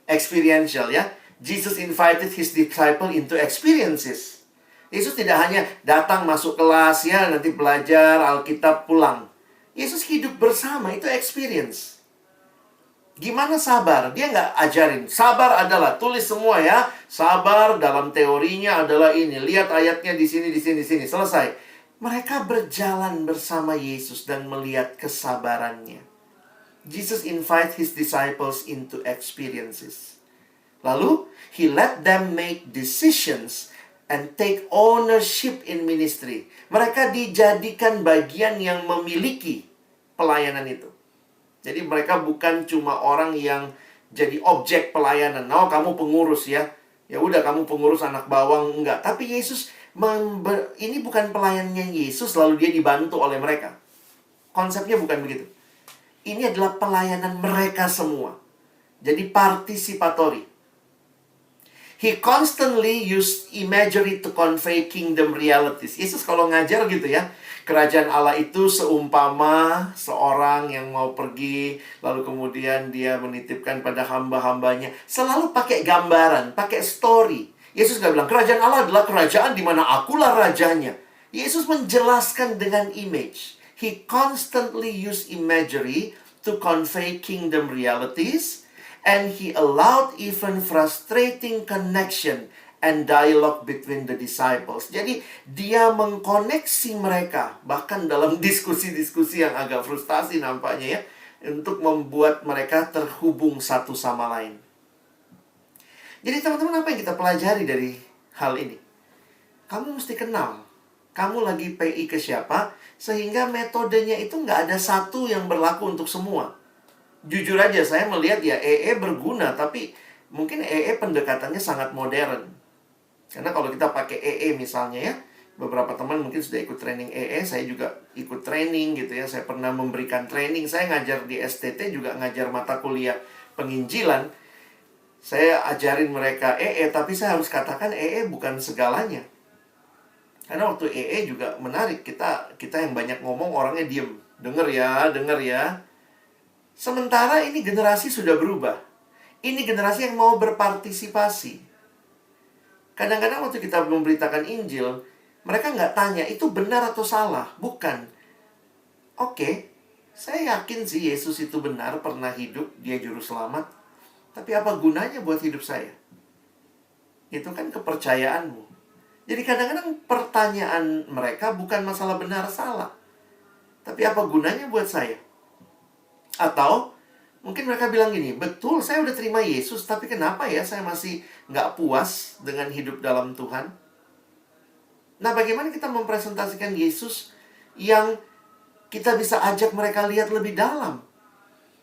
experiential ya. Jesus invited his disciple into experiences. Yesus tidak hanya datang masuk kelas ya, nanti belajar Alkitab pulang. Yesus hidup bersama, itu experience. Gimana sabar? Dia nggak ajarin. Sabar adalah, tulis semua ya. Sabar dalam teorinya adalah ini. Lihat ayatnya di sini, di sini, di sini. Selesai. Mereka berjalan bersama Yesus dan melihat kesabarannya. Jesus invite his disciples into experiences. Lalu, he let them make decisions and take ownership in ministry. Mereka dijadikan bagian yang memiliki pelayanan itu. Jadi mereka bukan cuma orang yang jadi objek pelayanan. Oh, kamu pengurus ya. Ya udah kamu pengurus anak bawang, enggak. Tapi Yesus ini bukan pelayanannya Yesus lalu dia dibantu oleh mereka. Konsepnya bukan begitu. Ini adalah pelayanan mereka semua. Jadi participatory. He constantly used imagery to convey kingdom realities. Yesus kalau ngajar gitu ya. Kerajaan Allah itu seumpama seorang yang mau pergi, lalu kemudian dia menitipkan pada hamba-hambanya. Selalu pakai gambaran, pakai story. Yesus nggak bilang, kerajaan Allah adalah kerajaan di mana akulah rajanya. Yesus menjelaskan dengan image. He constantly use imagery to convey kingdom realities. And he allowed even frustrating connection and dialogue between the disciples. Jadi, dia mengkoneksi mereka. Bahkan dalam diskusi-diskusi yang agak frustasi nampaknya ya. Untuk membuat mereka terhubung satu sama lain. Jadi teman-teman, apa yang kita pelajari dari hal ini? Kamu mesti kenal. Kamu lagi PI ke siapa, sehingga metodenya itu nggak ada satu yang berlaku untuk semua. Jujur aja, saya melihat ya EE berguna, tapi mungkin EE pendekatannya sangat modern. Karena kalau kita pakai EE misalnya ya, beberapa teman mungkin sudah ikut training EE, saya juga ikut training gitu ya. Saya pernah memberikan training, saya ngajar di STT juga ngajar mata kuliah penginjilan. Saya ajarin mereka EE, tapi saya harus katakan EE bukan segalanya. Karena waktu EE juga menarik, kita yang banyak ngomong orangnya diem. Dengar ya, dengar ya. Sementara ini generasi sudah berubah. Ini generasi yang mau berpartisipasi. Kadang-kadang waktu kita memberitakan Injil, mereka nggak tanya, itu benar atau salah? Bukan. Oke, saya yakin sih Yesus itu benar, pernah hidup, dia juru selamat. Tapi apa gunanya buat hidup saya? Itu kan kepercayaanmu. Jadi kadang-kadang pertanyaan mereka bukan masalah benar salah. Tapi apa gunanya buat saya? Atau mungkin mereka bilang gini, betul saya udah terima Yesus, tapi kenapa ya saya masih nggak puas dengan hidup dalam Tuhan? Nah, bagaimana kita mempresentasikan Yesus yang kita bisa ajak mereka lihat lebih dalam?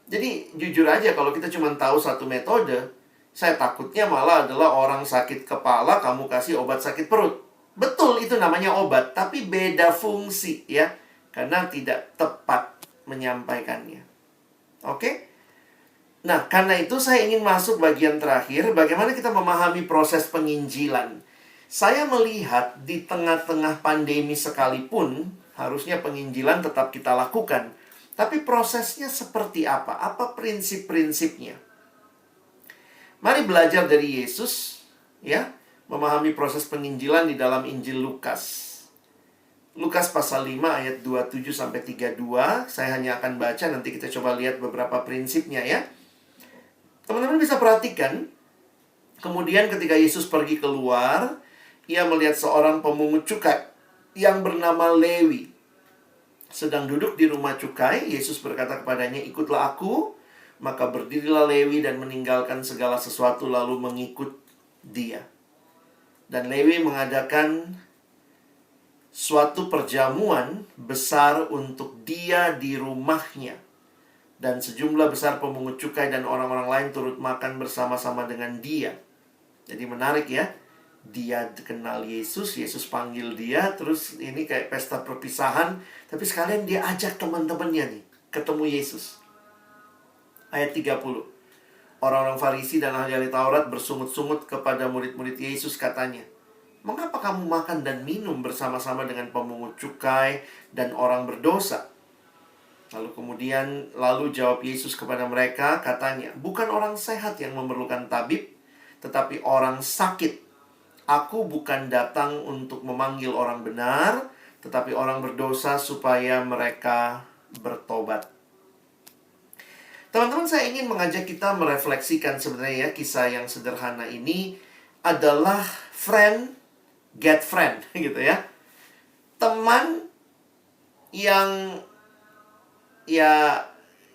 Jadi jujur aja kalau kita cuma tahu satu metode, saya takutnya malah adalah orang sakit kepala kamu kasih obat sakit perut. Betul itu namanya obat, tapi beda fungsi ya. Karena tidak tepat menyampaikannya. Oke? Nah, karena itu saya ingin masuk bagian terakhir, bagaimana kita memahami proses penginjilan. Saya melihat di tengah-tengah pandemi sekalipun, harusnya penginjilan tetap kita lakukan. Tapi prosesnya seperti apa? Apa prinsip-prinsipnya? Mari belajar dari Yesus, ya. memahami proses penginjilan di dalam Injil Lukas. Lukas pasal 5 ayat 27 sampai 32. Saya hanya akan baca, nanti kita coba lihat beberapa prinsipnya ya. Teman-teman bisa perhatikan, kemudian ketika Yesus pergi keluar, ia melihat seorang pemungut cukai yang bernama Lewi sedang duduk di rumah cukai. Yesus berkata kepadanya, "Ikutlah aku." Maka berdirilah Lewi dan meninggalkan segala sesuatu lalu mengikut dia. Dan Lewi mengadakan suatu perjamuan besar untuk dia di rumahnya. Dan sejumlah besar pemungut cukai dan orang-orang lain turut makan bersama-sama dengan dia. Jadi menarik ya. Dia kenal Yesus, Yesus panggil dia, terus ini kayak pesta perpisahan. Tapi sekalian dia ajak teman-temannya nih ketemu Yesus. Ayat 30. Orang-orang Farisi dan ahli-ahli Taurat bersungut-sungut kepada murid-murid Yesus, katanya, "Mengapa kamu makan dan minum bersama-sama dengan pemungut cukai dan orang berdosa?" Lalu jawab Yesus kepada mereka, katanya, "Bukan orang sehat yang memerlukan tabib, tetapi orang sakit. Aku bukan datang untuk memanggil orang benar, tetapi orang berdosa supaya mereka bertobat." Teman-teman, saya ingin mengajak kita merefleksikan sebenarnya ya, kisah yang sederhana ini adalah friend get friend gitu ya. Teman yang ya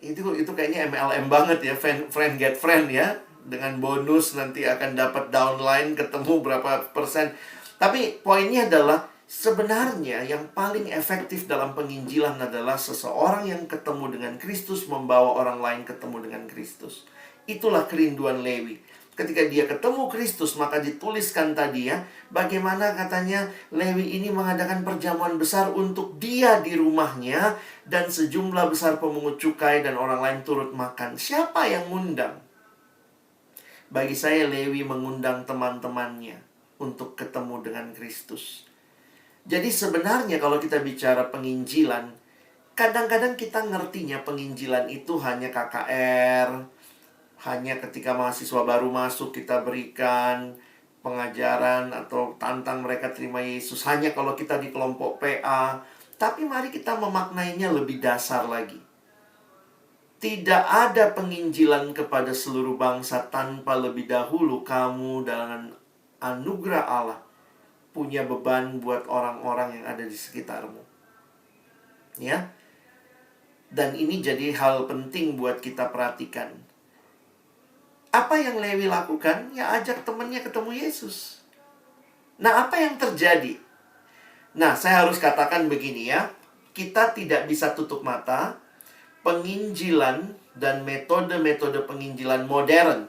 itu kayaknya MLM banget ya, friend get friend ya. Dengan bonus nanti akan dapat downline, ketemu berapa persen. Tapi poinnya adalah sebenarnya yang paling efektif dalam penginjilan adalah seseorang yang ketemu dengan Kristus membawa orang lain ketemu dengan Kristus. Itulah kerinduan Lewi. Ketika dia ketemu Kristus, maka dituliskan tadi ya, bagaimana katanya Lewi ini mengadakan perjamuan besar untuk dia di rumahnya, dan sejumlah besar pemungut cukai dan orang lain turut makan. Siapa yang ngundang? Bagi saya, Lewi mengundang teman-temannya untuk ketemu dengan Kristus. Jadi sebenarnya kalau kita bicara penginjilan, kadang-kadang kita ngertinya penginjilan itu hanya KKR, hanya ketika mahasiswa baru masuk kita berikan pengajaran atau tantang mereka terima Yesus, hanya kalau kita di kelompok PA. Tapi mari kita memaknainya lebih dasar lagi. Tidak ada penginjilan kepada seluruh bangsa tanpa lebih dahulu kamu dengan anugerah Allah punya beban buat orang-orang yang ada di sekitarmu. Ya. Dan ini jadi hal penting buat kita perhatikan. Apa yang Lewi lakukan? Ya ajak temannya ketemu Yesus. Nah, apa yang terjadi? Nah, saya harus katakan begini ya. Kita tidak bisa tutup mata. Penginjilan dan metode-metode penginjilan modern.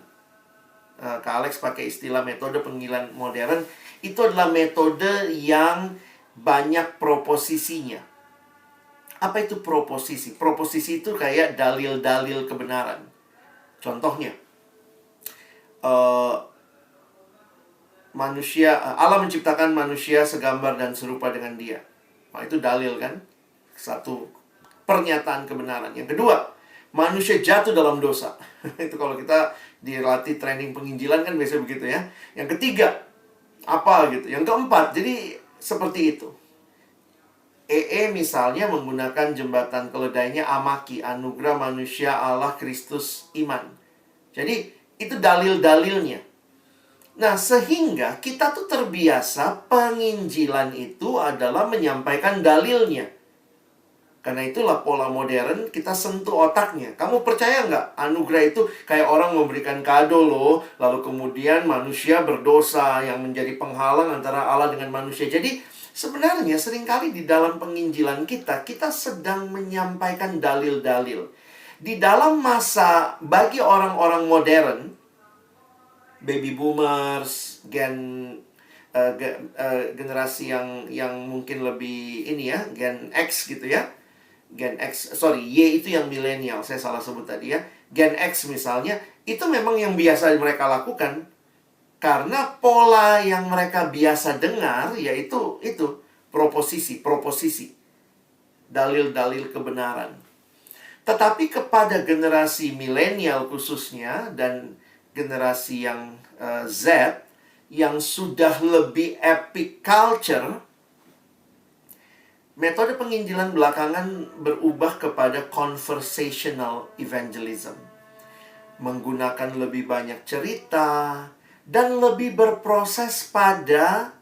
Kak Alex pakai istilah metode penginjilan modern. Itu adalah metode yang banyak proposisinya. Apa itu proposisi? Proposisi itu kayak dalil-dalil kebenaran. Contohnya, Allah menciptakan manusia segambar dan serupa dengan Dia. Nah, itu dalil kan? Satu pernyataan kebenaran. Yang kedua, manusia jatuh dalam dosa. Itu kalau kita dilatih training penginjilan kan biasanya begitu ya. Yang ketiga, apa gitu. Yang keempat, jadi seperti itu. Misalnya menggunakan jembatan keledainya Amaki, anugerah manusia Allah Kristus iman. Jadi itu dalil-dalilnya. Nah, sehingga kita tuh terbiasa penginjilan itu adalah menyampaikan dalilnya. Karena itulah pola modern, kita sentuh otaknya. Kamu percaya nggak? Anugerah itu kayak orang memberikan kado loh. Lalu kemudian manusia berdosa yang menjadi penghalang antara Allah dengan manusia. Jadi sebenarnya seringkali di dalam penginjilan kita sedang menyampaikan dalil-dalil. Di dalam masa bagi orang-orang modern, baby boomers, generasi yang mungkin lebih ini ya, Gen X gitu ya. Y itu yang milenial, saya salah sebut tadi ya. Gen X misalnya, itu memang yang biasa mereka lakukan. Karena pola yang mereka biasa dengar, yaitu proposisi. Dalil-dalil kebenaran. Tetapi kepada generasi milenial khususnya, dan generasi yang Z, yang sudah lebih epic culture, metode penginjilan belakangan berubah kepada conversational evangelism. Menggunakan lebih banyak cerita dan lebih berproses pada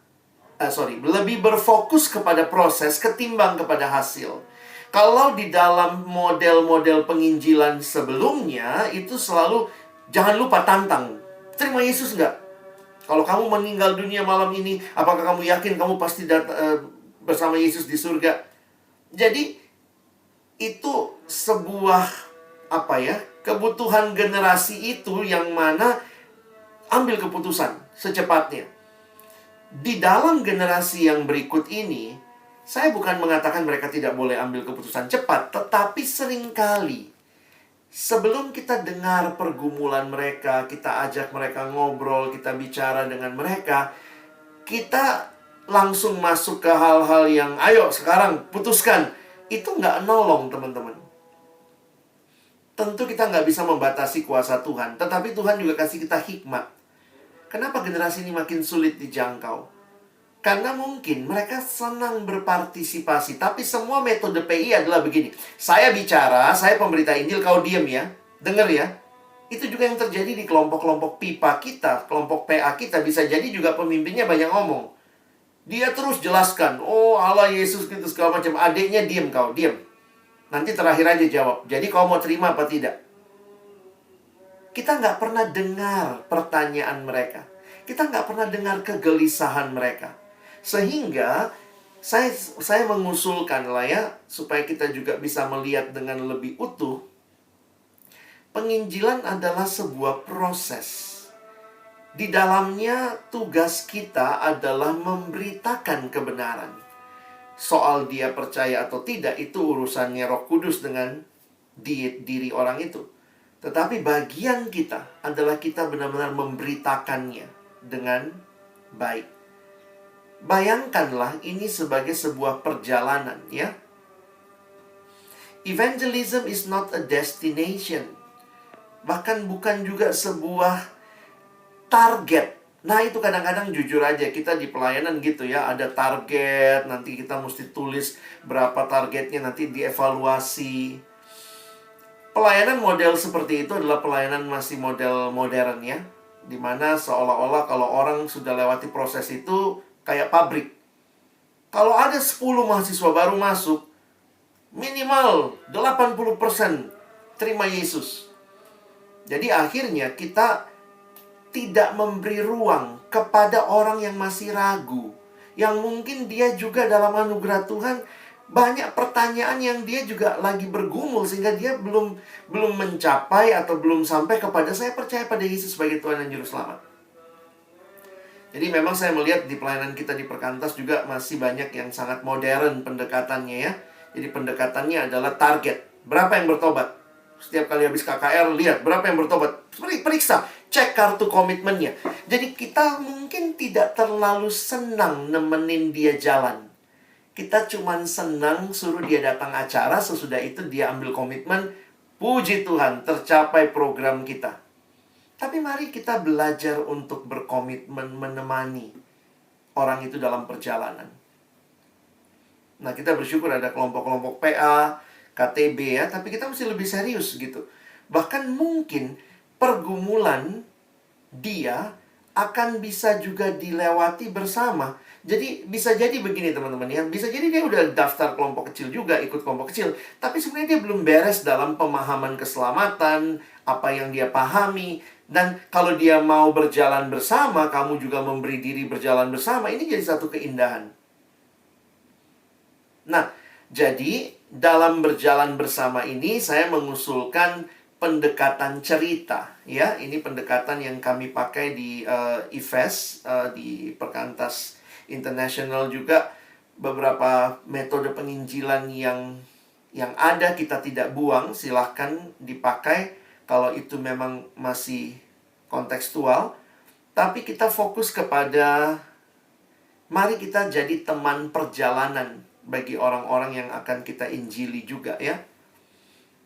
lebih berfokus kepada proses ketimbang kepada hasil. Kalau di dalam model-model penginjilan sebelumnya itu selalu jangan lupa tantang. Terima Yesus nggak? Kalau kamu meninggal dunia malam ini, apakah kamu yakin kamu pasti bersama Yesus di surga? Jadi itu sebuah kebutuhan generasi itu yang mana ambil keputusan secepatnya. Di dalam generasi yang berikut ini, saya bukan mengatakan mereka tidak boleh ambil keputusan cepat, tetapi seringkali sebelum kita dengar pergumulan mereka, kita ajak mereka ngobrol, kita bicara dengan mereka, kita langsung masuk ke hal-hal yang, ayo sekarang putuskan. Itu nggak nolong, teman-teman. Tentu kita nggak bisa membatasi kuasa Tuhan, tetapi Tuhan juga kasih kita hikmat. Kenapa generasi ini makin sulit dijangkau? Karena mungkin mereka senang berpartisipasi, tapi semua metode PI adalah begini. Saya bicara, saya pemberita Injil, kau diam ya. Dengar ya. Itu juga yang terjadi di kelompok-kelompok pipa kita, kelompok PA kita. Bisa jadi juga pemimpinnya banyak ngomong. Dia terus jelaskan, oh Allah Yesus gitu segala macam. Adiknya diam kau, diam. Nanti terakhir aja jawab. Jadi kau mau terima apa tidak? Kita nggak pernah dengar pertanyaan mereka. Kita nggak pernah dengar kegelisahan mereka. Sehingga saya mengusulkan lah ya, supaya kita juga bisa melihat dengan lebih utuh. Penginjilan adalah sebuah proses. Di dalamnya tugas kita adalah memberitakan kebenaran. Soal dia percaya atau tidak, itu urusannya Roh Kudus dengan diri orang itu. Tetapi bagian kita adalah kita benar-benar memberitakannya dengan baik. Bayangkanlah ini sebagai sebuah perjalanan, ya. Evangelism is not a destination. Bahkan bukan juga sebuah target. Nah, itu kadang-kadang jujur aja kita di pelayanan gitu ya, ada target, nanti kita mesti tulis berapa targetnya, nanti dievaluasi. Pelayanan model seperti itu adalah pelayanan masih model modern ya, dimana seolah-olah kalau orang sudah lewati proses itu kayak pabrik. Kalau ada 10 mahasiswa baru masuk, minimal 80% terima Yesus. Jadi akhirnya kita tidak memberi ruang kepada orang yang masih ragu, yang mungkin dia juga dalam anugerah Tuhan banyak pertanyaan yang dia juga lagi bergumul, sehingga dia belum mencapai atau belum sampai kepada saya percaya pada Yesus sebagai Tuhan dan Juru Selamat. Jadi memang saya melihat di pelayanan kita di Perkantas juga masih banyak yang sangat modern pendekatannya ya. Jadi pendekatannya adalah target. Berapa yang bertobat? Setiap kali habis KKR, lihat berapa yang bertobat. Periksa, cek kartu komitmennya. Jadi kita mungkin tidak terlalu senang nemenin dia jalan. Kita cuman senang suruh dia datang acara, sesudah itu dia ambil komitmen. Puji Tuhan, tercapai program kita. Tapi mari kita belajar untuk berkomitmen menemani orang itu dalam perjalanan. Nah, kita bersyukur ada kelompok-kelompok PA, KTB ya, tapi kita mesti lebih serius gitu. Bahkan mungkin pergumulan dia akan bisa juga dilewati bersama. Jadi bisa jadi begini teman-teman ya, bisa jadi dia udah daftar kelompok kecil juga, ikut kelompok kecil, tapi sebenarnya dia belum beres dalam pemahaman keselamatan, apa yang dia pahami. Dan kalau dia mau berjalan bersama, kamu juga memberi diri berjalan bersama, ini jadi satu keindahan. Nah, jadi dalam berjalan bersama ini saya mengusulkan pendekatan cerita ya. Ini pendekatan yang kami pakai di IFES, di Perkantas International juga. Beberapa metode penginjilan yang ada kita tidak buang, silahkan dipakai kalau itu memang masih kontekstual. Tapi kita fokus kepada mari kita jadi teman perjalanan bagi orang-orang yang akan kita injili juga ya.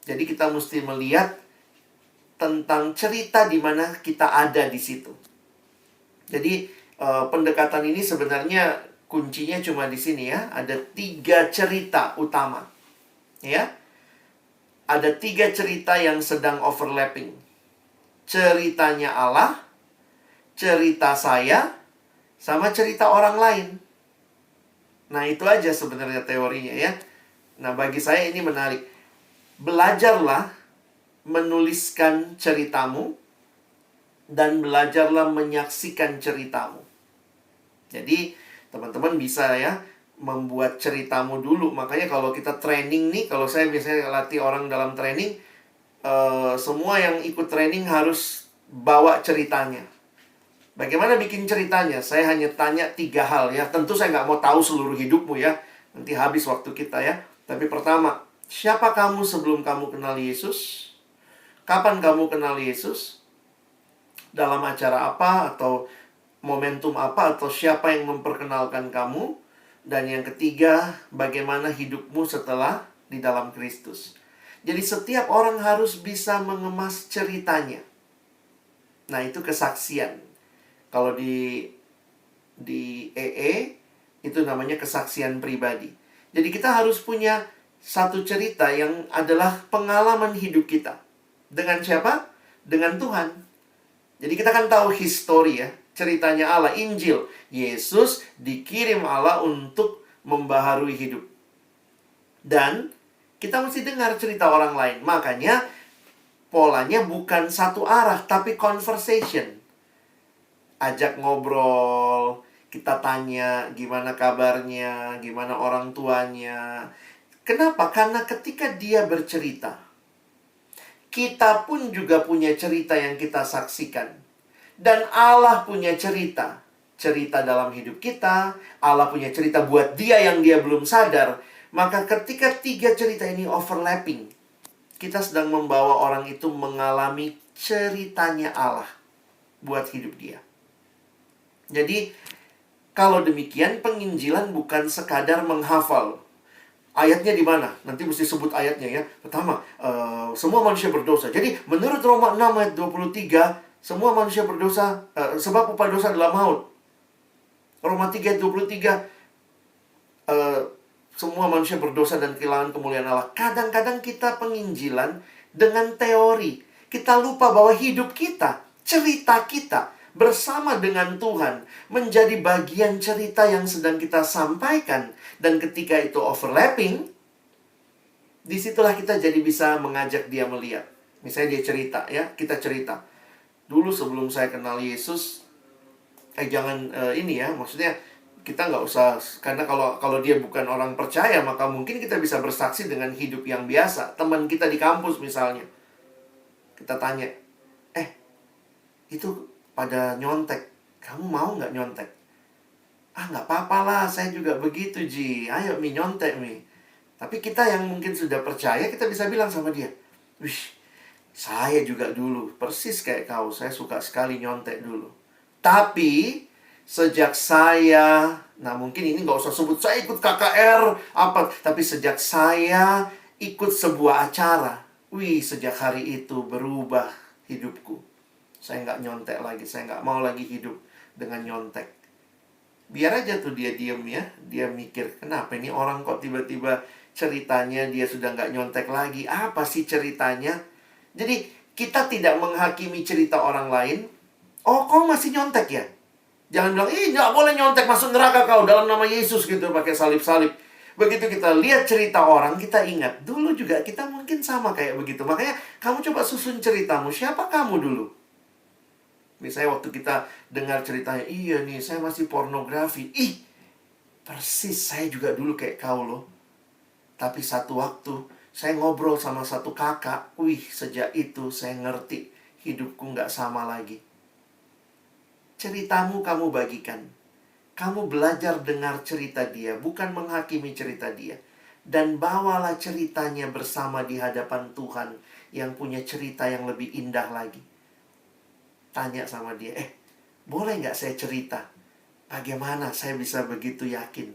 Jadi kita mesti melihat tentang cerita di mana kita ada di situ. Jadi pendekatan ini sebenarnya kuncinya cuma di sini ya. Ada 3 cerita utama. Ya. Ada 3 cerita yang sedang overlapping. Ceritanya Allah, cerita saya, sama cerita orang lain. Nah, itu aja sebenarnya teorinya ya. Nah, bagi saya ini menarik. Belajarlah menuliskan ceritamu dan belajarlah menyaksikan ceritamu. Jadi, teman-teman bisa ya membuat ceritamu dulu. Makanya kalau kita training nih, kalau saya biasanya latih orang dalam training, semua yang ikut training harus bawa ceritanya. Bagaimana bikin ceritanya? Saya hanya tanya 3 hal ya. Tentu saya nggak mau tahu seluruh hidupmu ya. Nanti habis waktu kita ya. Tapi pertama, siapa kamu sebelum kamu kenal Yesus? Kapan kamu kenal Yesus? Dalam acara apa? Atau momentum apa? Atau siapa yang memperkenalkan kamu? Dan yang ketiga, bagaimana hidupmu setelah di dalam Kristus? Jadi setiap orang harus bisa mengemas ceritanya. Nah, itu kesaksian. Kalau di EE, itu namanya kesaksian pribadi. Jadi kita harus punya satu cerita yang adalah pengalaman hidup kita. Dengan siapa? Dengan Tuhan. Jadi kita kan tahu histori ya, ceritanya Allah, Injil. Yesus dikirim Allah untuk membaharui hidup. Dan kita mesti dengar cerita orang lain. Makanya polanya bukan satu arah, tapi conversation. Ajak ngobrol, kita tanya gimana kabarnya, gimana orang tuanya. Kenapa? Karena ketika dia bercerita, kita pun juga punya cerita yang kita saksikan. Dan Allah punya cerita. Cerita dalam hidup kita. Allah punya cerita buat dia yang dia belum sadar. Maka ketika 3 cerita ini overlapping, kita sedang membawa orang itu mengalami ceritanya Allah buat hidup dia. Jadi, kalau demikian, penginjilan bukan sekadar menghafal. Ayatnya di mana? Nanti mesti sebut ayatnya ya. Pertama, semua manusia berdosa. Jadi, menurut Roma 6 ayat 23, semua manusia berdosa, sebab upah dosa adalah maut. Roma 3 ayat 23, semua manusia berdosa dan kehilangan kemuliaan Allah. Kadang-kadang kita penginjilan dengan teori. Kita lupa bahwa hidup kita, cerita kita, bersama dengan Tuhan menjadi bagian cerita yang sedang kita sampaikan. Dan ketika itu overlapping, disitulah kita jadi bisa mengajak dia melihat. Misalnya dia cerita ya, kita cerita. Dulu sebelum saya kenal Yesus, maksudnya kita nggak usah, karena kalau dia bukan orang percaya, maka mungkin kita bisa bersaksi dengan hidup yang biasa. Teman kita di kampus misalnya, kita tanya, itu pada nyontek, kamu mau nggak nyontek? Nggak apa-apa lah, saya juga begitu Ji, ayo Mi nyontek Mi. Tapi kita yang mungkin sudah percaya, kita bisa bilang sama dia, wih, saya juga dulu persis kayak kau, saya suka sekali nyontek dulu. Tapi sejak saya, mungkin ini nggak usah sebut saya ikut KKR apa, tapi sejak saya ikut sebuah acara, sejak hari itu berubah hidupku. Saya nggak nyontek lagi, saya nggak mau lagi hidup dengan nyontek. Biar aja tuh dia diem ya, dia mikir, kenapa ini orang kok tiba-tiba ceritanya dia sudah nggak nyontek lagi, apa sih ceritanya? Jadi kita tidak menghakimi cerita orang lain. Oh, kau masih nyontek ya? Jangan bilang, nggak boleh nyontek, masuk neraka kau dalam nama Yesus gitu, pakai salib-salib. Begitu kita lihat cerita orang, kita ingat, dulu juga kita mungkin sama kayak begitu. Makanya kamu coba susun ceritamu, siapa kamu dulu? Misalnya waktu kita dengar ceritanya, iya nih saya masih pornografi. Persis saya juga dulu kayak kau loh. Tapi satu waktu saya ngobrol sama satu kakak, sejak itu saya ngerti hidupku nggak sama lagi. Ceritamu kamu bagikan. Kamu belajar dengar cerita dia, bukan menghakimi cerita dia. Dan bawalah ceritanya bersama di hadapan Tuhan yang punya cerita yang lebih indah lagi. Tanya sama dia, boleh nggak saya cerita? Bagaimana saya bisa begitu yakin?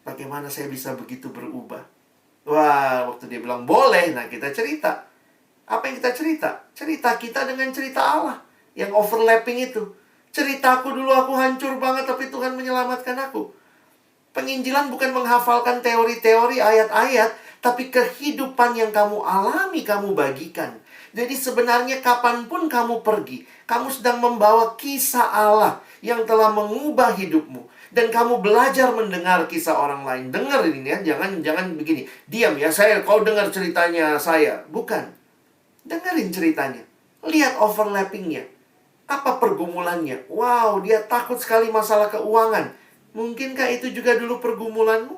Bagaimana saya bisa begitu berubah? Wah, waktu dia bilang boleh, kita cerita. Apa yang kita cerita? Cerita kita dengan cerita Allah yang overlapping itu. Ceritaku dulu aku hancur banget, tapi Tuhan menyelamatkan aku. Penginjilan bukan menghafalkan teori-teori ayat-ayat, tapi kehidupan yang kamu alami, kamu bagikan. Jadi sebenarnya kapanpun kamu pergi, kamu sedang membawa kisah Allah yang telah mengubah hidupmu. Dan kamu belajar mendengar kisah orang lain. Dengar ini ya, jangan begini. Diam ya, kau dengar ceritanya saya. Bukan. Dengerin ceritanya. Lihat overlappingnya. Apa pergumulannya? Wow, dia takut sekali masalah keuangan. Mungkinkah itu juga dulu pergumulanmu?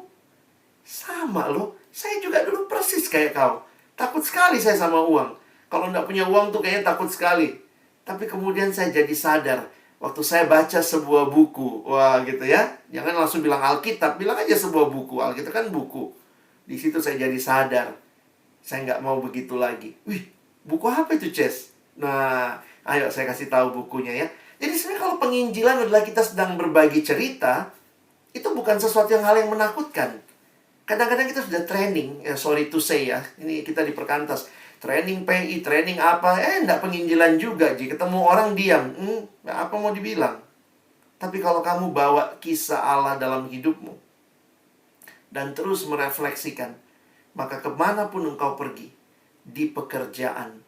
Sama loh. Saya juga dulu persis kayak kau. Takut sekali saya sama uang. Kalau nggak punya uang tuh kayaknya takut sekali. Tapi kemudian saya jadi sadar. Waktu saya baca sebuah buku. Wah gitu ya. Jangan langsung bilang Alkitab. Bilang aja sebuah buku. Alkitab kan buku. Di situ saya jadi sadar. Saya nggak mau begitu lagi. Wih, buku apa itu, Ces? Nah, ayo saya kasih tahu bukunya ya. Jadi sebenarnya kalau penginjilan adalah kita sedang berbagi cerita, itu bukan sesuatu hal yang menakutkan. Kadang-kadang kita sudah training, sorry to say ya, ini kita di Perkantas. Training PI, training apa, enggak penginjilan juga. Jika ketemu orang diam, apa mau dibilang? Tapi kalau kamu bawa kisah Allah dalam hidupmu, dan terus merefleksikan, maka kemanapun engkau pergi, di pekerjaan,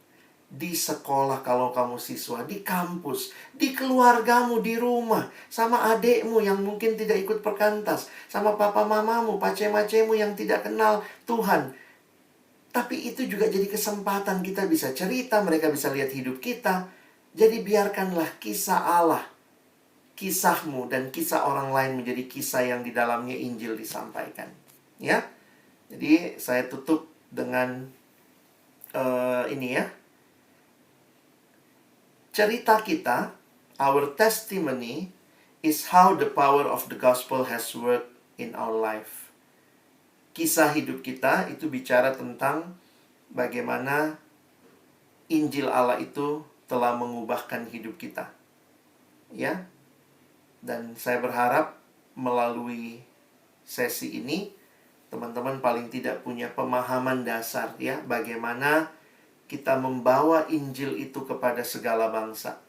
di sekolah kalau kamu siswa, di kampus, di keluargamu, di rumah, sama adikmu yang mungkin tidak ikut perkantas, sama papa mamamu, pace-macemu yang tidak kenal Tuhan. Tapi itu juga jadi kesempatan kita bisa cerita, mereka bisa lihat hidup kita. Jadi biarkanlah kisah Allah, kisahmu dan kisah orang lain menjadi kisah yang di dalamnya Injil disampaikan. Ya, jadi saya tutup dengan ini ya. Cerita kita, our testimony, is how the power of the gospel has worked in our life. Kisah hidup kita itu bicara tentang bagaimana Injil Allah itu telah mengubahkan hidup kita. Ya. Dan saya berharap melalui sesi ini teman-teman paling tidak punya pemahaman dasar ya bagaimana kita membawa Injil itu kepada segala bangsa.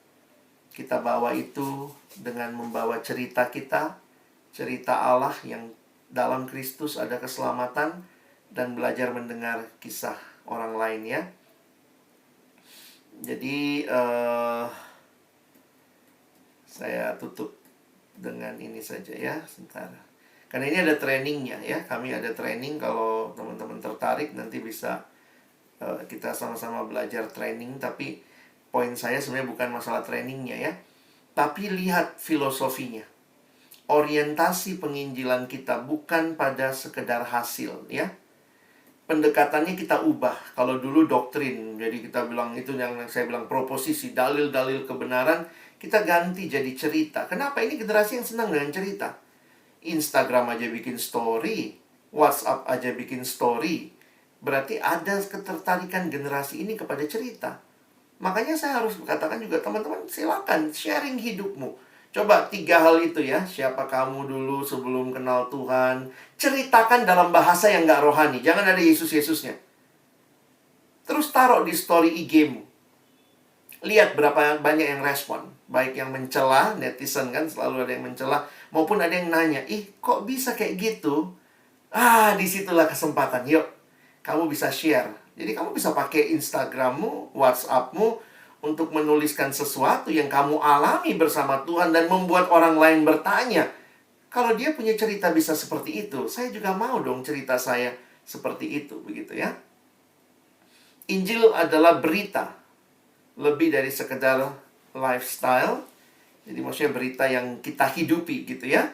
Kita bawa itu dengan membawa cerita kita, cerita Allah yang dalam Kristus ada keselamatan, dan belajar mendengar kisah orang lain ya. Jadi saya tutup dengan ini saja ya, sebentar. Karena ini ada trainingnya ya, kami ada training. Kalau teman-teman tertarik nanti bisa kita sama-sama belajar training. Tapi poin saya sebenarnya bukan masalah trainingnya ya, tapi lihat filosofinya. Orientasi penginjilan kita bukan pada sekedar hasil ya. Pendekatannya kita ubah. Kalau dulu doktrin, jadi kita bilang itu yang saya bilang proposisi, dalil-dalil kebenaran, kita ganti jadi cerita. Kenapa? Ini generasi yang senang dengan cerita. Instagram aja bikin story, WhatsApp aja bikin story. Berarti ada ketertarikan generasi ini kepada cerita. Makanya saya harus katakan juga, teman-teman silakan sharing hidupmu. Coba 3 hal itu ya. Siapa kamu dulu sebelum kenal Tuhan. Ceritakan dalam bahasa yang gak rohani. Jangan ada Yesus-Yesusnya. Terus taruh di story IG-mu. Lihat berapa banyak yang respon. Baik yang mencela, netizen kan selalu ada yang mencela, maupun ada yang nanya, ih kok bisa kayak gitu? Disitulah kesempatan. Yuk, kamu bisa share. Jadi kamu bisa pakai Instagrammu, WhatsAppmu untuk menuliskan sesuatu yang kamu alami bersama Tuhan dan membuat orang lain bertanya. Kalau dia punya cerita bisa seperti itu, saya juga mau dong cerita saya seperti itu, begitu ya. Injil adalah berita, lebih dari sekedar lifestyle. Jadi maksudnya berita yang kita hidupi gitu ya.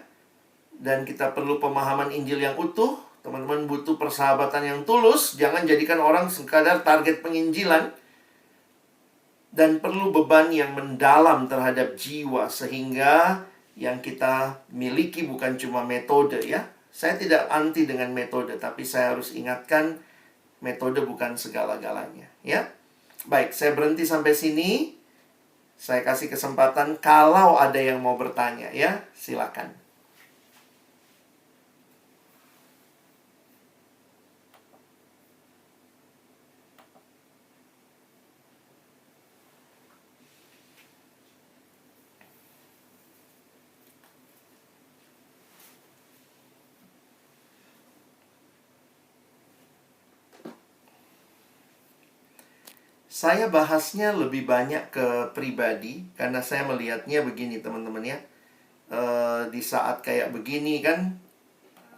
Dan kita perlu pemahaman Injil yang utuh. Teman-teman butuh persahabatan yang tulus. Jangan jadikan orang sekadar target penginjilan. Dan perlu beban yang mendalam terhadap jiwa. Sehingga yang kita miliki bukan cuma metode ya. Saya tidak anti dengan metode, tapi saya harus ingatkan metode bukan segala-galanya ya. Baik, saya berhenti sampai sini. Saya kasih kesempatan kalau ada yang mau bertanya ya, silakan. Saya bahasnya lebih banyak ke pribadi, karena saya melihatnya begini teman-teman ya. Di saat kayak begini kan,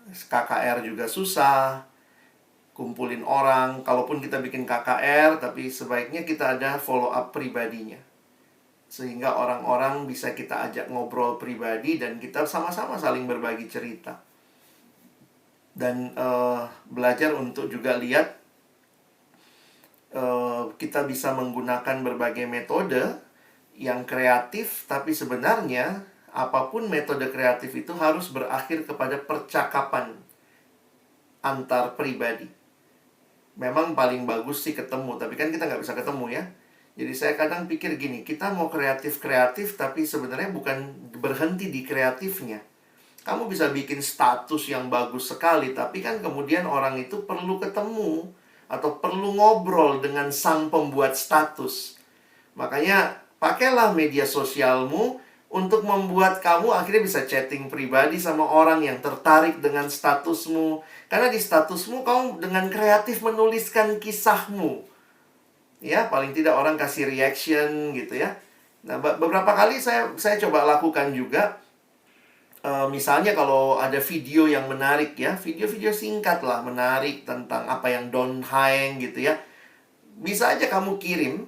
KKR juga susah, kumpulin orang. Kalaupun kita bikin KKR, tapi sebaiknya kita ada follow up pribadinya. Sehingga orang-orang bisa kita ajak ngobrol pribadi dan kita sama-sama saling berbagi cerita. Dan belajar untuk juga lihat kita bisa menggunakan berbagai metode yang kreatif, tapi sebenarnya apapun metode kreatif itu harus berakhir kepada percakapan antar pribadi. Memang paling bagus sih ketemu, tapi kan kita nggak bisa ketemu ya. Jadi saya kadang pikir gini, kita mau kreatif-kreatif, tapi sebenarnya bukan berhenti di kreatifnya. Kamu bisa bikin status yang bagus sekali, tapi kan kemudian orang itu perlu ketemu atau perlu ngobrol dengan sang pembuat status. Makanya pakailah media sosialmu untuk membuat kamu akhirnya bisa chatting pribadi sama orang yang tertarik dengan statusmu. Karena di statusmu kamu dengan kreatif menuliskan kisahmu. Ya, paling tidak orang kasih reaction gitu ya. Nah, beberapa kali saya coba lakukan juga. Misalnya kalau ada video yang menarik ya, video-video singkat lah menarik tentang apa yang Don Haeng gitu ya. Bisa aja kamu kirim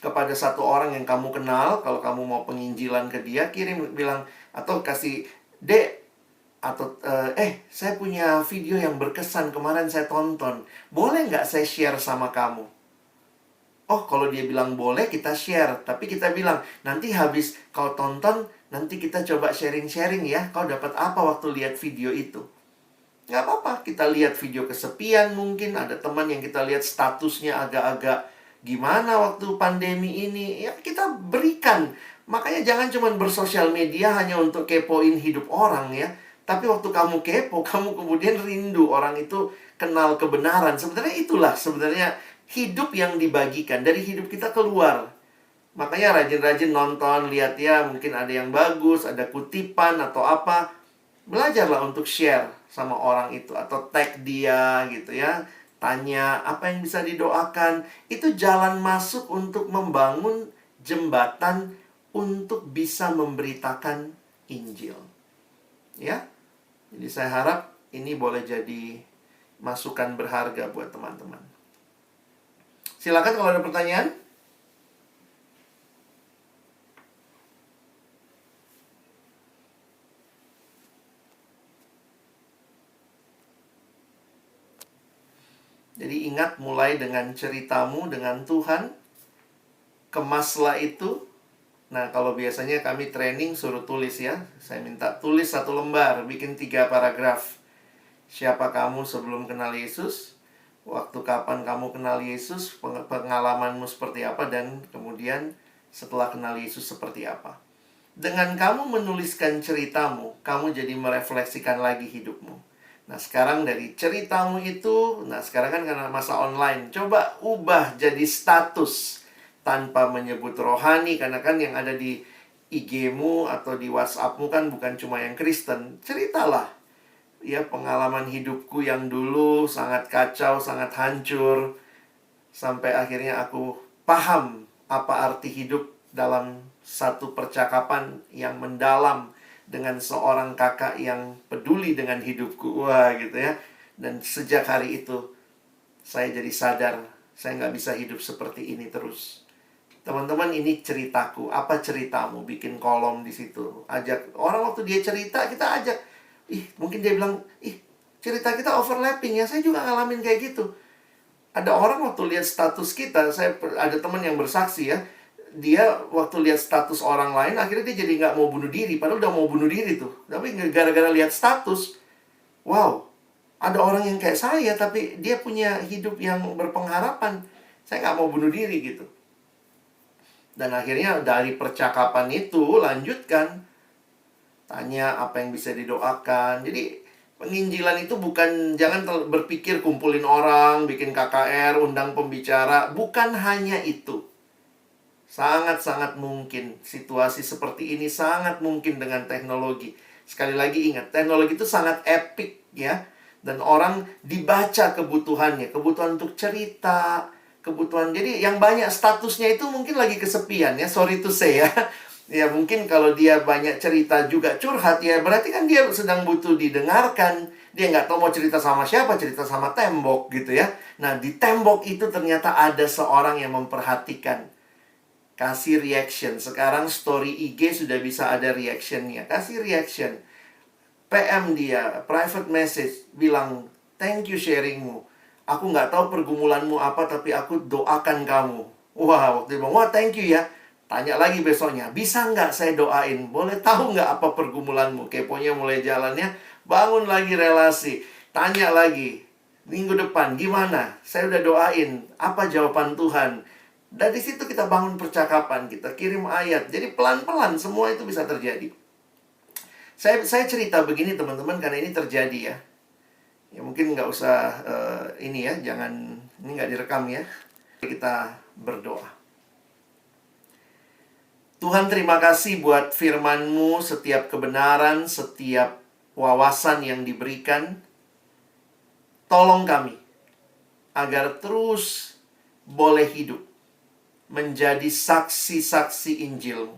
kepada satu orang yang kamu kenal. Kalau kamu mau penginjilan ke dia, kirim, bilang, atau kasih, Dek, atau saya punya video yang berkesan kemarin saya tonton, boleh nggak saya share sama kamu? Oh, kalau dia bilang boleh, kita share. Tapi kita bilang, nanti habis kau tonton, nanti kita coba sharing-sharing ya. Kau dapat apa waktu lihat video itu? Nggak apa-apa, kita lihat video kesepian mungkin. Ada teman yang kita lihat statusnya agak-agak gimana waktu pandemi ini. Ya, kita berikan. Makanya jangan cuma bersosial media hanya untuk kepoin hidup orang ya. Tapi waktu kamu kepo, kamu kemudian rindu orang itu kenal kebenaran. Sebenarnya itulah sebenarnya hidup yang dibagikan. Dari hidup kita keluar. Makanya rajin-rajin nonton, lihat ya, mungkin ada yang bagus, ada kutipan atau apa. Belajarlah untuk share sama orang itu, atau tag dia gitu ya. Tanya apa yang bisa didoakan. Itu jalan masuk untuk membangun jembatan untuk bisa memberitakan Injil. Ya. Jadi saya harap ini boleh jadi masukan berharga buat teman-teman. Silakan kalau ada pertanyaan. Jadi ingat, mulai dengan ceritamu dengan Tuhan. Kemaslah itu. Nah, kalau biasanya kami training suruh tulis ya. Saya minta tulis 1 lembar, bikin 3 paragraf. Siapa kamu sebelum kenal Yesus? Waktu kapan kamu kenal Yesus? Pengalamanmu seperti apa? Dan kemudian setelah kenal Yesus seperti apa? Dengan kamu menuliskan ceritamu, kamu jadi merefleksikan lagi hidupmu. Nah, sekarang dari ceritamu itu, nah sekarang kan karena masa online, coba ubah jadi status tanpa menyebut rohani, karena kan yang ada di IG-mu atau di WhatsApp-mu kan bukan cuma yang Kristen. Ceritalah ya, pengalaman hidupku yang dulu sangat kacau, sangat hancur, sampai akhirnya aku paham apa arti hidup dalam satu percakapan yang mendalam dengan seorang kakak yang peduli dengan hidupku. Wah, gitu ya. Dan sejak hari itu saya jadi sadar, saya nggak bisa hidup seperti ini terus. Teman-teman, ini ceritaku. Apa ceritamu? Bikin kolom di situ. Ajak orang, waktu dia cerita, kita ajak. Mungkin dia bilang, cerita kita overlapping ya. Saya juga ngalamin kayak gitu. Ada orang waktu lihat status kita, ada teman yang bersaksi ya. Dia waktu lihat status orang lain, akhirnya dia jadi nggak mau bunuh diri. Padahal udah mau bunuh diri tuh. Tapi gara-gara lihat status, wow, ada orang yang kayak saya, tapi dia punya hidup yang berpengharapan. Saya nggak mau bunuh diri gitu. Dan akhirnya dari percakapan itu, lanjutkan. Tanya apa yang bisa didoakan. Jadi penginjilan itu bukan, jangan berpikir kumpulin orang, bikin KKR, undang pembicara. Bukan hanya itu. Sangat-sangat mungkin situasi seperti ini, sangat mungkin dengan teknologi. Sekali lagi ingat, teknologi itu sangat epic ya. Dan orang dibaca kebutuhannya. Kebutuhan untuk cerita, kebutuhan. Jadi yang banyak statusnya itu mungkin lagi kesepian ya, sorry to say ya. Ya mungkin kalau dia banyak cerita juga curhat ya, berarti kan dia sedang butuh didengarkan. Dia nggak tahu mau cerita sama siapa, cerita sama tembok gitu ya. Nah di tembok itu ternyata ada seorang yang memperhatikan. Kasih reaction. Sekarang story IG sudah bisa ada reactionnya. Kasih reaction. PM dia, private message, bilang, thank you sharingmu. Aku nggak tahu pergumulanmu apa, tapi aku doakan kamu. Wah, waktu itu bilang, wah thank you ya. Tanya lagi besoknya, bisa nggak saya doain? Boleh tahu nggak apa pergumulanmu? Keponya mulai jalannya, bangun lagi relasi. Tanya lagi, minggu depan gimana? Saya udah doain, apa jawaban Tuhan? Dari situ kita bangun percakapan, kita kirim ayat. Jadi pelan-pelan semua itu bisa terjadi. Saya cerita begini teman-teman karena ini terjadi ya. Ya mungkin nggak usah ini ya, jangan, ini nggak direkam ya. Kita berdoa. Tuhan terima kasih buat firman-Mu, setiap kebenaran, setiap wawasan yang diberikan. Tolong kami agar terus boleh hidup menjadi saksi-saksi Injil-Mu.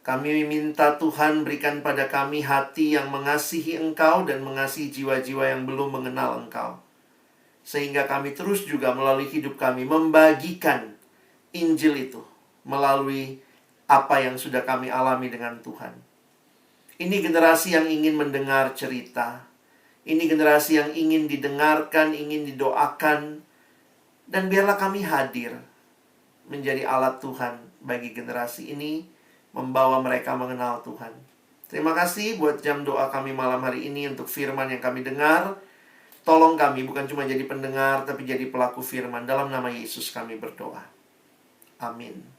Kami minta Tuhan berikan pada kami hati yang mengasihi Engkau dan mengasihi jiwa-jiwa yang belum mengenal Engkau. Sehingga kami terus juga melalui hidup kami membagikan Injil itu melalui apa yang sudah kami alami dengan Tuhan. Ini generasi yang ingin mendengar cerita. Ini generasi yang ingin didengarkan, ingin didoakan. Dan biarlah kami hadir menjadi alat Tuhan bagi generasi ini, membawa mereka mengenal Tuhan. Terima kasih buat jam doa kami malam hari ini untuk firman yang kami dengar. Tolong kami bukan cuma jadi pendengar, tapi jadi pelaku firman. Dalam nama Yesus kami berdoa. Amin.